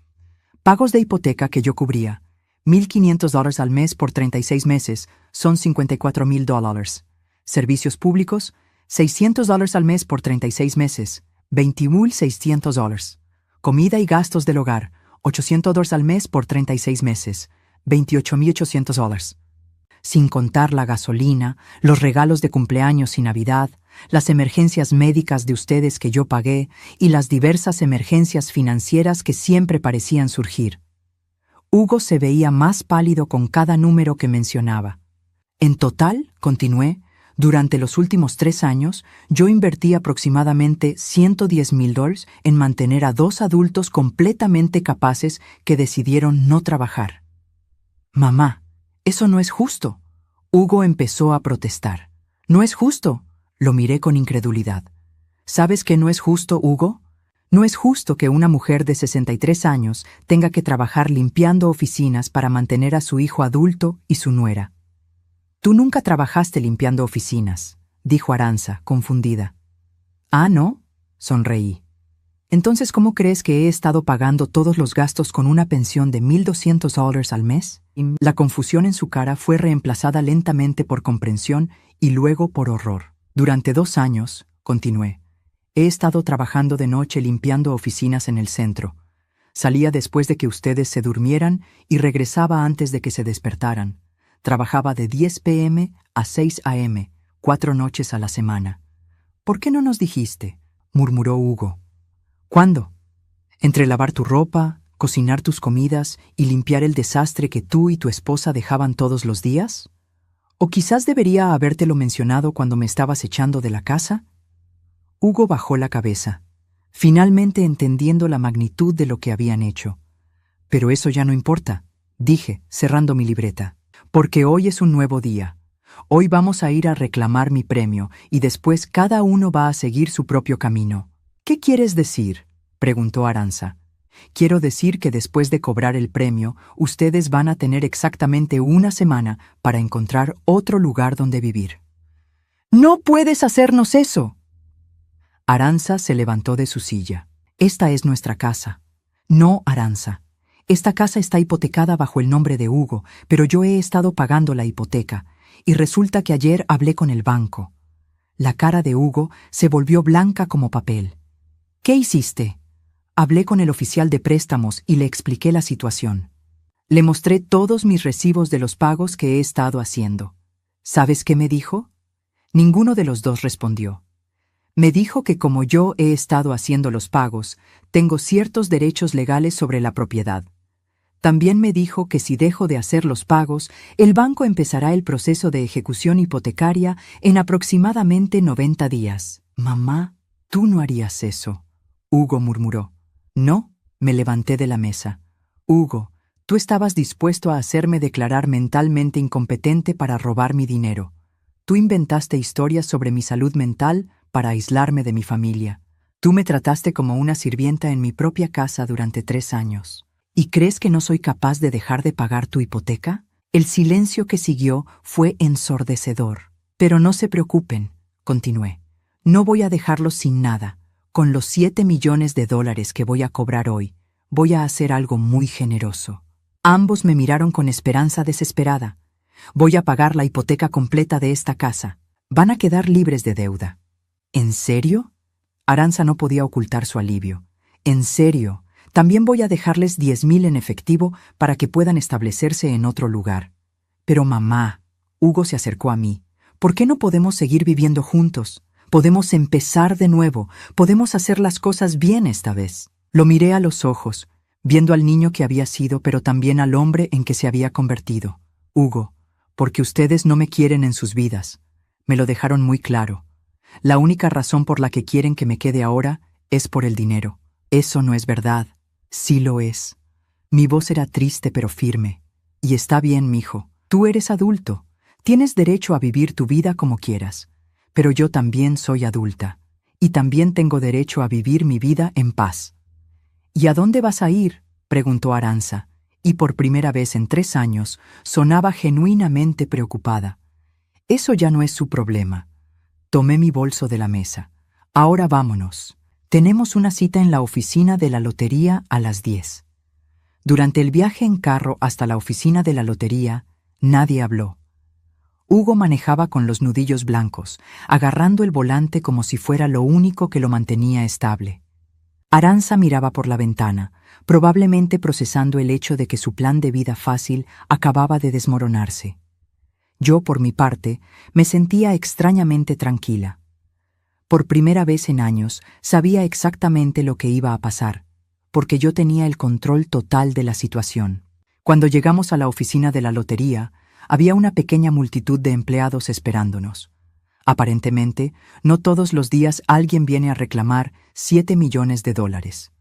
[SPEAKER 1] Pagos de hipoteca que yo cubría. $1,500 al mes por 36 meses son $54,000. Servicios públicos, $600 al mes por 36 meses, $20,600. Comida y gastos del hogar, $800 al mes por 36 meses, $28,800. Sin contar la gasolina, los regalos de cumpleaños y Navidad, las emergencias médicas de ustedes que yo pagué y las diversas emergencias financieras que siempre parecían surgir. Hugo se veía más pálido con cada número que mencionaba. En total, continué, durante los últimos 3 años, yo invertí aproximadamente $110,000 en mantener a 2 adultos completamente capaces que decidieron no trabajar. Mamá, eso no es justo. Hugo empezó a protestar. No es justo. Lo miré con incredulidad. ¿Sabes qué no es justo, Hugo? No es justo que una mujer de 63 años tenga que trabajar limpiando oficinas para mantener a su hijo adulto y su nuera. Tú nunca trabajaste limpiando oficinas, dijo Arantxa, confundida. Ah, ¿no? Sonreí. Entonces, ¿cómo crees que he estado pagando todos los gastos con una pensión de $1,200 al mes? La confusión en su cara fue reemplazada lentamente por comprensión y luego por horror. Durante 2 años, continué, he estado trabajando de noche limpiando oficinas en el centro. Salía después de que ustedes se durmieran y regresaba antes de que se despertaran. Trabajaba de 10 p.m. a 6 a.m., 4 noches a la semana. ¿Por qué no nos dijiste?, murmuró Hugo. ¿Cuándo? Entre lavar tu ropa, cocinar tus comidas y limpiar el desastre que tú y tu esposa dejaban todos los días. ¿O quizás debería habértelo mencionado cuando me estabas echando de la casa? Hugo bajó la cabeza, finalmente entendiendo la magnitud de lo que habían hecho. Pero eso ya no importa, dije, cerrando mi libreta, porque hoy es un nuevo día. Hoy vamos a ir a reclamar mi premio y después cada uno va a seguir su propio camino. ¿Qué quieres decir?, preguntó Arantxa. Quiero decir que después de cobrar el premio, ustedes van a tener exactamente 1 semana para encontrar otro lugar donde vivir. ¡No puedes hacernos eso! Arantxa se levantó de su silla. Esta es nuestra casa. No, Arantxa. Esta casa está hipotecada bajo el nombre de Hugo, pero yo he estado pagando la hipoteca, y resulta que ayer hablé con el banco. La cara de Hugo se volvió blanca como papel. ¿Qué hiciste? Hablé con el oficial de préstamos y le expliqué la situación. Le mostré todos mis recibos de los pagos que he estado haciendo. ¿Sabes qué me dijo? Ninguno de los dos respondió. Me dijo que como yo he estado haciendo los pagos, tengo ciertos derechos legales sobre la propiedad. También me dijo que si dejo de hacer los pagos, el banco empezará el proceso de ejecución hipotecaria en aproximadamente 90 días. Mamá, tú no harías eso, Hugo murmuró. No, me levanté de la mesa. Hugo, tú estabas dispuesto a hacerme declarar mentalmente incompetente para robar mi dinero. Tú inventaste historias sobre mi salud mental para aislarme de mi familia. Tú me trataste como una sirvienta en mi propia casa durante 3 años. ¿Y crees que no soy capaz de dejar de pagar tu hipoteca? El silencio que siguió fue ensordecedor. Pero no se preocupen, continué. No voy a dejarlos sin nada. Con los 7 millones de dólares que voy a cobrar hoy, voy a hacer algo muy generoso. Ambos me miraron con esperanza desesperada. Voy a pagar la hipoteca completa de esta casa. Van a quedar libres de deuda. ¿En serio? Arantxa no podía ocultar su alivio. ¿En serio? También voy a dejarles 10,000 en efectivo para que puedan establecerse en otro lugar. Pero mamá, Hugo se acercó a mí. ¿Por qué no podemos seguir viviendo juntos? Podemos empezar de nuevo. Podemos hacer las cosas bien esta vez. Lo miré a los ojos, viendo al niño que había sido, pero también al hombre en que se había convertido. Hugo, porque ustedes no me quieren en sus vidas. Me lo dejaron muy claro. La única razón por la que quieren que me quede ahora es por el dinero. Eso no es verdad. Sí lo es. Mi voz era triste pero firme. Y está bien, mijo. Tú eres adulto. Tienes derecho a vivir tu vida como quieras. Pero yo también soy adulta. Y también tengo derecho a vivir mi vida en paz. ¿Y a dónde vas a ir?, preguntó Arantxa, y por primera vez en 3 años sonaba genuinamente preocupada. Eso ya no es su problema. Tomé mi bolso de la mesa. Ahora vámonos. Tenemos una cita en la oficina de la lotería a las 10. Durante el viaje en carro hasta la oficina de la lotería, nadie habló. Hugo manejaba con los nudillos blancos, agarrando el volante como si fuera lo único que lo mantenía estable. Arantxa miraba por la ventana, probablemente procesando el hecho de que su plan de vida fácil acababa de desmoronarse. Yo, por mi parte, me sentía extrañamente tranquila. Por primera vez en años, sabía exactamente lo que iba a pasar, porque yo tenía el control total de la situación. Cuando llegamos a la oficina de la lotería, había una pequeña multitud de empleados esperándonos. Aparentemente, no todos los días alguien viene a reclamar 7 millones de dólares.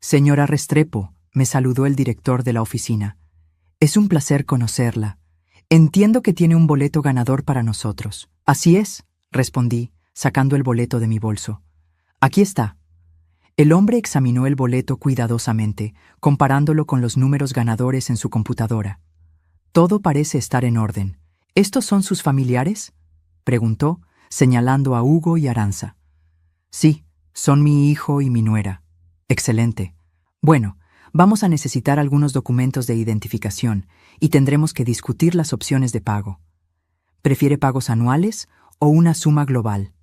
[SPEAKER 1] Señora Restrepo, me saludó el director de la oficina. Es un placer conocerla. Entiendo que tiene un boleto ganador para nosotros. Así es, respondí, sacando el boleto de mi bolso. Aquí está. El hombre examinó el boleto cuidadosamente, comparándolo con los números ganadores en su computadora. Todo parece estar en orden. ¿Estos son sus familiares?, preguntó, señalando a Hugo y Arantxa. Sí, son mi hijo y mi nuera. Excelente. Bueno, vamos a necesitar algunos documentos de identificación y tendremos que discutir las opciones de pago. ¿Prefiere pagos anuales o una suma global?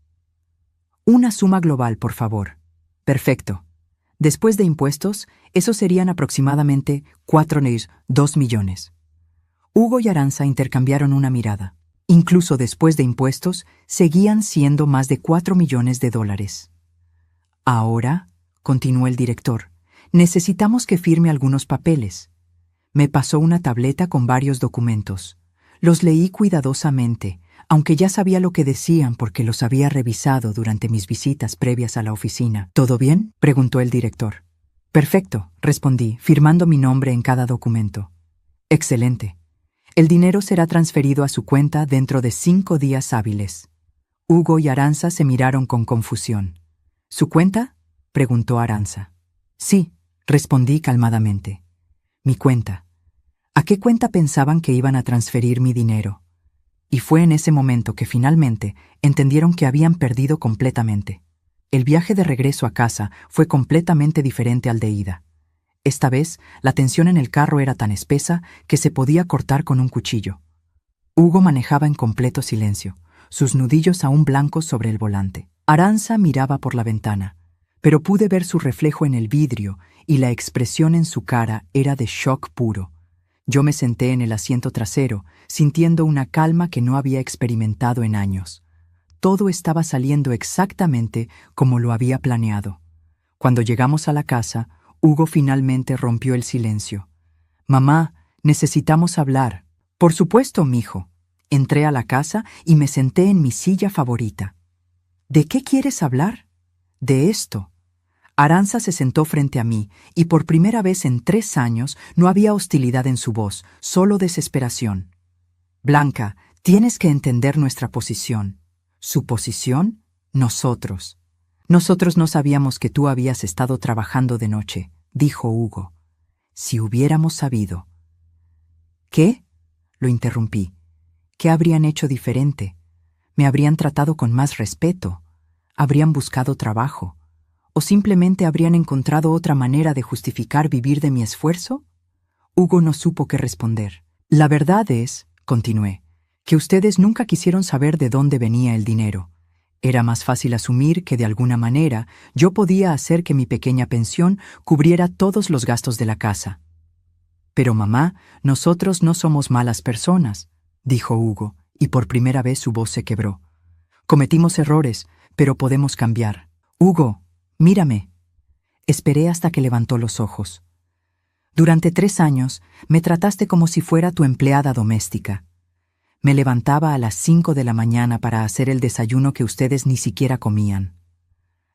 [SPEAKER 1] Una suma global, por favor. Perfecto. Después de impuestos, esos serían aproximadamente 2 millones. Hugo y Arantxa intercambiaron una mirada. Incluso después de impuestos, seguían siendo más de 4 millones de dólares. Ahora, continuó el director, necesitamos que firme algunos papeles. Me pasó una tableta con varios documentos. Los leí cuidadosamente, aunque ya sabía lo que decían porque los había revisado durante mis visitas previas a la oficina. ¿Todo bien?, preguntó el director. Perfecto, respondí, firmando mi nombre en cada documento. Excelente. El dinero será transferido a su cuenta dentro de 5 días hábiles. Hugo y Arantxa se miraron con confusión. ¿Su cuenta?, preguntó Arantxa. Sí, respondí calmadamente. Mi cuenta. ¿A qué cuenta pensaban que iban a transferir mi dinero? Y fue en ese momento que finalmente entendieron que habían perdido completamente. El viaje de regreso a casa fue completamente diferente al de ida. Esta vez, la tensión en el carro era tan espesa que se podía cortar con un cuchillo. Hugo manejaba en completo silencio, sus nudillos aún blancos sobre el volante. Arantxa miraba por la ventana, pero pude ver su reflejo en el vidrio y la expresión en su cara era de shock puro. Yo me senté en el asiento trasero, sintiendo una calma que no había experimentado en años. Todo estaba saliendo exactamente como lo había planeado. Cuando llegamos a la casa, Hugo finalmente rompió el silencio. «Mamá, necesitamos hablar». «Por supuesto, mijo». Entré a la casa y me senté en mi silla favorita. «¿De qué quieres hablar?» «De esto». Arantxa se sentó frente a mí y por primera vez en 3 años no había hostilidad en su voz, solo desesperación. «Blanca, tienes que entender nuestra posición». «¿Su posición?» «Nosotros». «Nosotros no sabíamos que tú habías estado trabajando de noche», dijo Hugo. Si hubiéramos sabido. ¿Qué? Lo interrumpí. ¿Qué habrían hecho diferente? ¿Me habrían tratado con más respeto? ¿Habrían buscado trabajo? ¿O simplemente habrían encontrado otra manera de justificar vivir de mi esfuerzo? Hugo no supo qué responder. La verdad es, continué, que ustedes nunca quisieron saber de dónde venía el dinero. Era más fácil asumir que de alguna manera yo podía hacer que mi pequeña pensión cubriera todos los gastos de la casa. Pero mamá, nosotros no somos malas personas, dijo Hugo, y por primera vez su voz se quebró. Cometimos errores, pero podemos cambiar. Hugo, mírame. Esperé hasta que levantó los ojos. Durante 3 años me trataste como si fuera tu empleada doméstica. Me levantaba a las 5 de la mañana para hacer el desayuno que ustedes ni siquiera comían.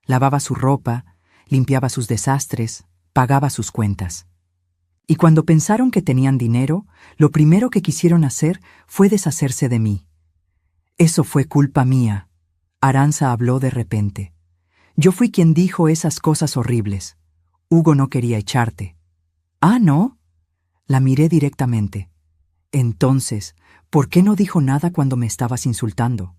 [SPEAKER 1] Lavaba su ropa, limpiaba sus desastres, pagaba sus cuentas. Y cuando pensaron que tenían dinero, lo primero que quisieron hacer fue deshacerse de mí. Eso fue culpa mía. Arantxa habló de repente. Yo fui quien dijo esas cosas horribles. Hugo no quería echarte. ¿Ah, no? La miré directamente. Entonces, ¿por qué no dijo nada cuando me estabas insultando?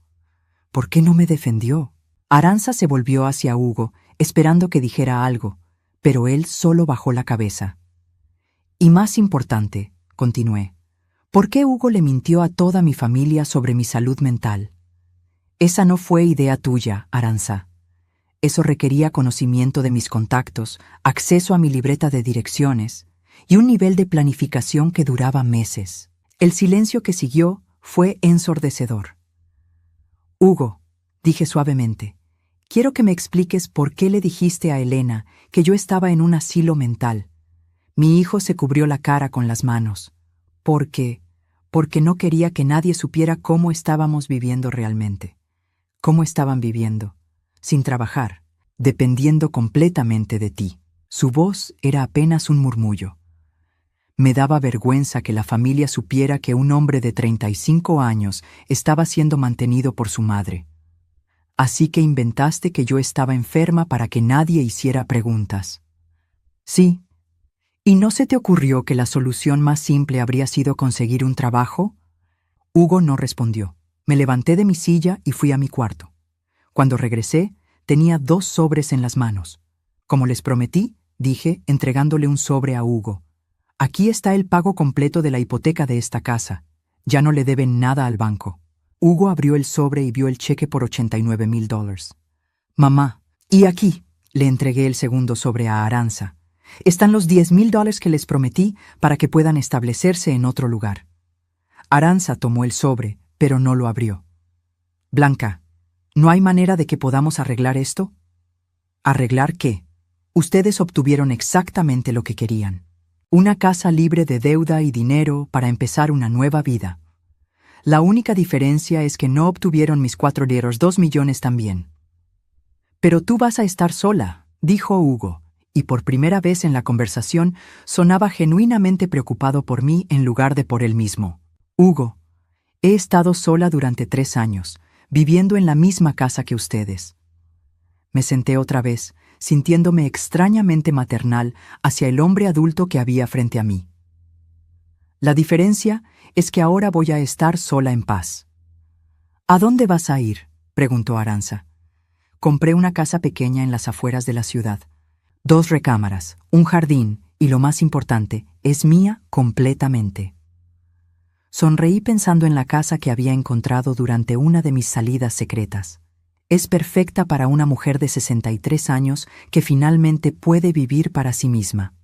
[SPEAKER 1] ¿Por qué no me defendió? Arantxa se volvió hacia Hugo, esperando que dijera algo, pero él solo bajó la cabeza. Y más importante, continué, ¿por qué Hugo le mintió a toda mi familia sobre mi salud mental? Esa no fue idea tuya, Arantxa. Eso requería conocimiento de mis contactos, acceso a mi libreta de direcciones y un nivel de planificación que duraba meses. El silencio que siguió fue ensordecedor. Hugo, dije suavemente, quiero que me expliques por qué le dijiste a Elena que yo estaba en un asilo mental. Mi hijo se cubrió la cara con las manos. Porque no quería que nadie supiera cómo estábamos viviendo realmente. Cómo estaban viviendo, sin trabajar, dependiendo completamente de ti. Su voz era apenas un murmullo. Me daba vergüenza que la familia supiera que un hombre de 35 años estaba siendo mantenido por su madre. Así que inventaste que yo estaba enferma para que nadie hiciera preguntas. Sí. ¿Y no se te ocurrió que la solución más simple habría sido conseguir un trabajo? Hugo no respondió. Me levanté de mi silla y fui a mi cuarto. Cuando regresé, tenía 2 sobres en las manos. Como les prometí, dije, entregándole un sobre a Hugo. Aquí está el pago completo de la hipoteca de esta casa. Ya no le deben nada al banco. Hugo abrió el sobre y vio el cheque por $89,000. Mamá, y aquí, le entregué el segundo sobre a Arantxa. Están los $10,000 que les prometí para que puedan establecerse en otro lugar. Arantxa tomó el sobre, pero no lo abrió. Blanca, ¿no hay manera de que podamos arreglar esto? ¿Arreglar qué? Ustedes obtuvieron exactamente lo que querían. Una casa libre de deuda y dinero para empezar una nueva vida. La única diferencia es que no obtuvieron mis 2 millones también. Pero tú vas a estar sola, dijo Hugo, y por primera vez en la conversación sonaba genuinamente preocupado por mí en lugar de por él mismo. Hugo, he estado sola durante 3 años, viviendo en la misma casa que ustedes. Me senté otra vez, sintiéndome extrañamente maternal hacia el hombre adulto que había frente a mí. La diferencia es que ahora voy a estar sola en paz. ¿A dónde vas a ir?, preguntó Arantxa. Compré una casa pequeña en las afueras de la ciudad. 2 recámaras, un jardín y, lo más importante, es mía completamente. Sonreí pensando en la casa que había encontrado durante una de mis salidas secretas. Es perfecta para una mujer de 63 años que finalmente puede vivir para sí misma.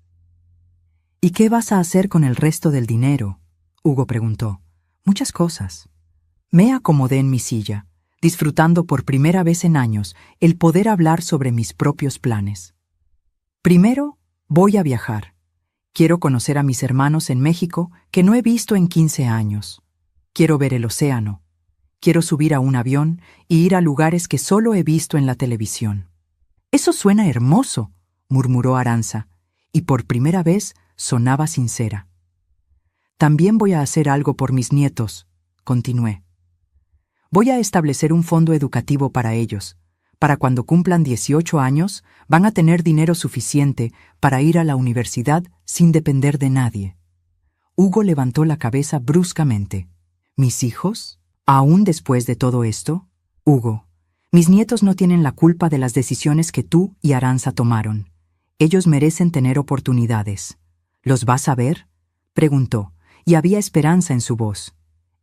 [SPEAKER 1] ¿Y qué vas a hacer con el resto del dinero?, Hugo preguntó. Muchas cosas. Me acomodé en mi silla, disfrutando por primera vez en años el poder hablar sobre mis propios planes. Primero, voy a viajar. Quiero conocer a mis hermanos en México que no he visto en 15 años. Quiero ver el océano. Quiero subir a un avión y ir a lugares que solo he visto en la televisión. Eso suena hermoso, murmuró Arantxa, y por primera vez sonaba sincera. También voy a hacer algo por mis nietos, continué. Voy a establecer un fondo educativo para ellos, Para cuando cumplan 18 años, van a tener dinero suficiente para ir a la universidad sin depender de nadie. Hugo levantó la cabeza bruscamente. ¿Mis hijos? ¿Aún después de todo esto? Hugo, mis nietos no tienen la culpa de las decisiones que tú y Arantxa tomaron. Ellos merecen tener oportunidades. ¿Los vas a ver?, preguntó, y había esperanza en su voz.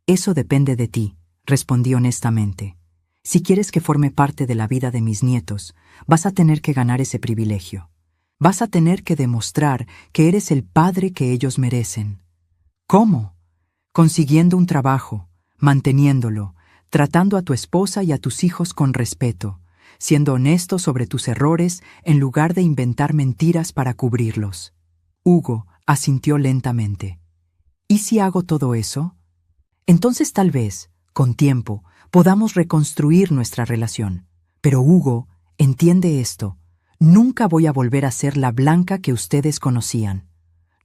[SPEAKER 1] Eso depende de ti, respondí honestamente. Si quieres que forme parte de la vida de mis nietos, vas a tener que ganar ese privilegio. Vas a tener que demostrar que eres el padre que ellos merecen. ¿Cómo? Consiguiendo un trabajo, manteniéndolo, tratando a tu esposa y a tus hijos con respeto, siendo honesto sobre tus errores en lugar de inventar mentiras para cubrirlos. Hugo asintió lentamente. ¿Y si hago todo eso? Entonces tal vez, con tiempo, podamos reconstruir nuestra relación. Pero Hugo, entiende esto. Nunca voy a volver a ser la Blanca que ustedes conocían.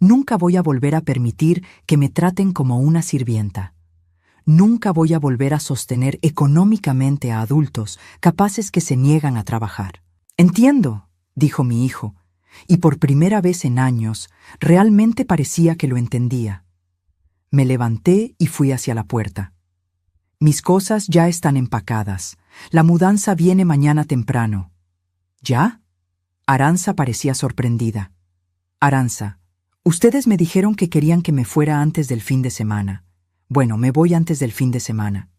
[SPEAKER 1] Nunca voy a volver a permitir que me traten como una sirvienta. Nunca voy a volver a sostener económicamente a adultos capaces que se niegan a trabajar. Entiendo, dijo mi hijo, y por primera vez en años realmente parecía que lo entendía. Me levanté y fui hacia la puerta. Mis cosas ya están empacadas. La mudanza viene mañana temprano. ¿Ya? Arantxa parecía sorprendida. Arantxa, ustedes me dijeron que querían que me fuera antes del fin de semana. Bueno, me voy antes del fin de semana.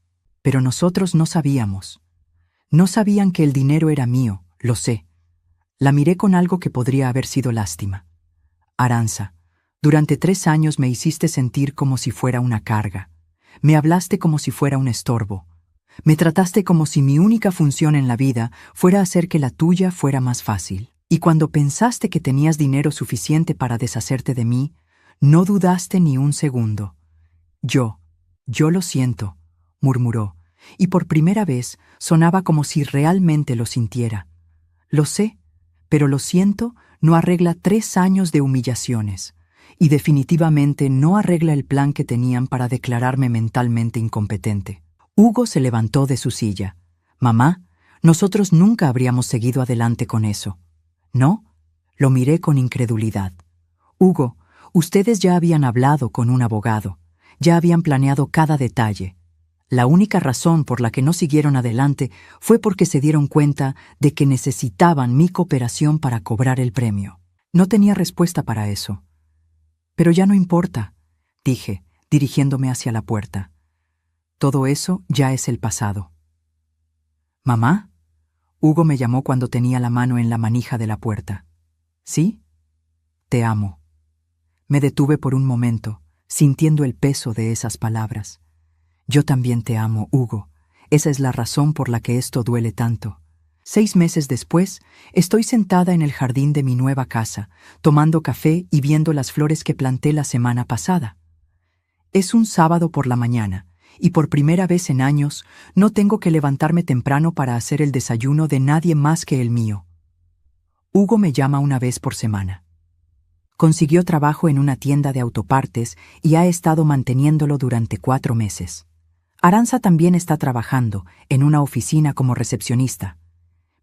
[SPEAKER 1] Pero nosotros no sabíamos. No sabían que el dinero era mío, lo sé. La miré con algo que podría haber sido lástima. Arantxa, durante 3 años me hiciste sentir como si fuera una carga. Me hablaste como si fuera un estorbo. Me trataste como si mi única función en la vida fuera hacer que la tuya fuera más fácil. Y cuando pensaste que tenías dinero suficiente para deshacerte de mí, no dudaste ni un segundo. Yo lo siento, murmuró, y por primera vez sonaba como si realmente lo sintiera. Lo sé, pero lo siento no arregla 3 años de humillaciones, y definitivamente no arregla el plan que tenían para declararme mentalmente incompetente. Hugo se levantó de su silla. Mamá, nosotros nunca habríamos seguido adelante con eso. ¿No? Lo miré con incredulidad. Hugo, ustedes ya habían hablado con un abogado. Ya habían planeado cada detalle. La única razón por la que no siguieron adelante fue porque se dieron cuenta de que necesitaban mi cooperación para cobrar el premio. No tenía respuesta para eso. Pero ya no importa, dije, dirigiéndome hacia la puerta. Todo eso ya es el pasado. ¿Mamá? Hugo me llamó cuando tenía la mano en la manija de la puerta. ¿Sí? Te amo. Me detuve por un momento, sintiendo el peso de esas palabras. Yo también te amo, Hugo. Esa es la razón por la que esto duele tanto. 6 meses después, estoy sentada en el jardín de mi nueva casa, tomando café y viendo las flores que planté la semana pasada. Es un sábado por la mañana, y por primera vez en años no tengo que levantarme temprano para hacer el desayuno de nadie más que el mío. Hugo me llama una vez por semana. Consiguió trabajo en una tienda de autopartes y ha estado manteniéndolo durante 4 meses. Arantxa también está trabajando en una oficina como recepcionista.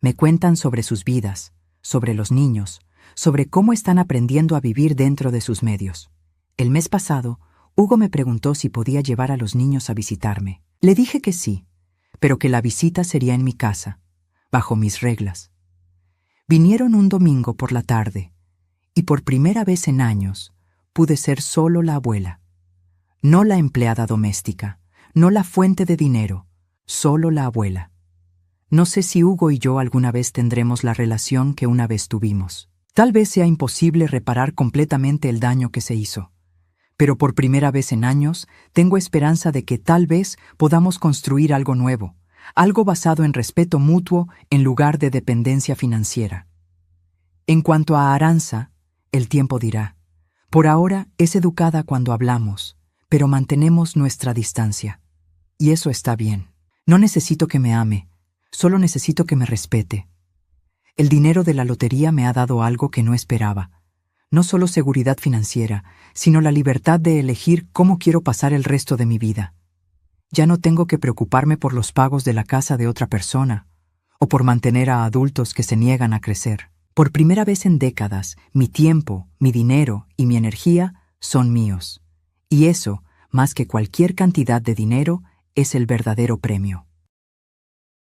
[SPEAKER 1] Me cuentan sobre sus vidas, sobre los niños, sobre cómo están aprendiendo a vivir dentro de sus medios. El mes pasado, Hugo me preguntó si podía llevar a los niños a visitarme. Le dije que sí, pero que la visita sería en mi casa, bajo mis reglas. Vinieron un domingo por la tarde, y por primera vez en años pude ser solo la abuela. No la empleada doméstica, no la fuente de dinero, solo la abuela. No sé si Hugo y yo alguna vez tendremos la relación que una vez tuvimos. Tal vez sea imposible reparar completamente el daño que se hizo. Pero por primera vez en años, tengo esperanza de que tal vez podamos construir algo nuevo, algo basado en respeto mutuo en lugar de dependencia financiera. En cuanto a Arantxa, el tiempo dirá. Por ahora es educada cuando hablamos, pero mantenemos nuestra distancia. Y eso está bien. No necesito que me ame, solo necesito que me respete. El dinero de la lotería me ha dado algo que no esperaba. No solo seguridad financiera, sino la libertad de elegir cómo quiero pasar el resto de mi vida. Ya no tengo que preocuparme por los pagos de la casa de otra persona, o por mantener a adultos que se niegan a crecer. Por primera vez en décadas, mi tiempo, mi dinero y mi energía son míos. Y eso, más que cualquier cantidad de dinero, es el verdadero premio.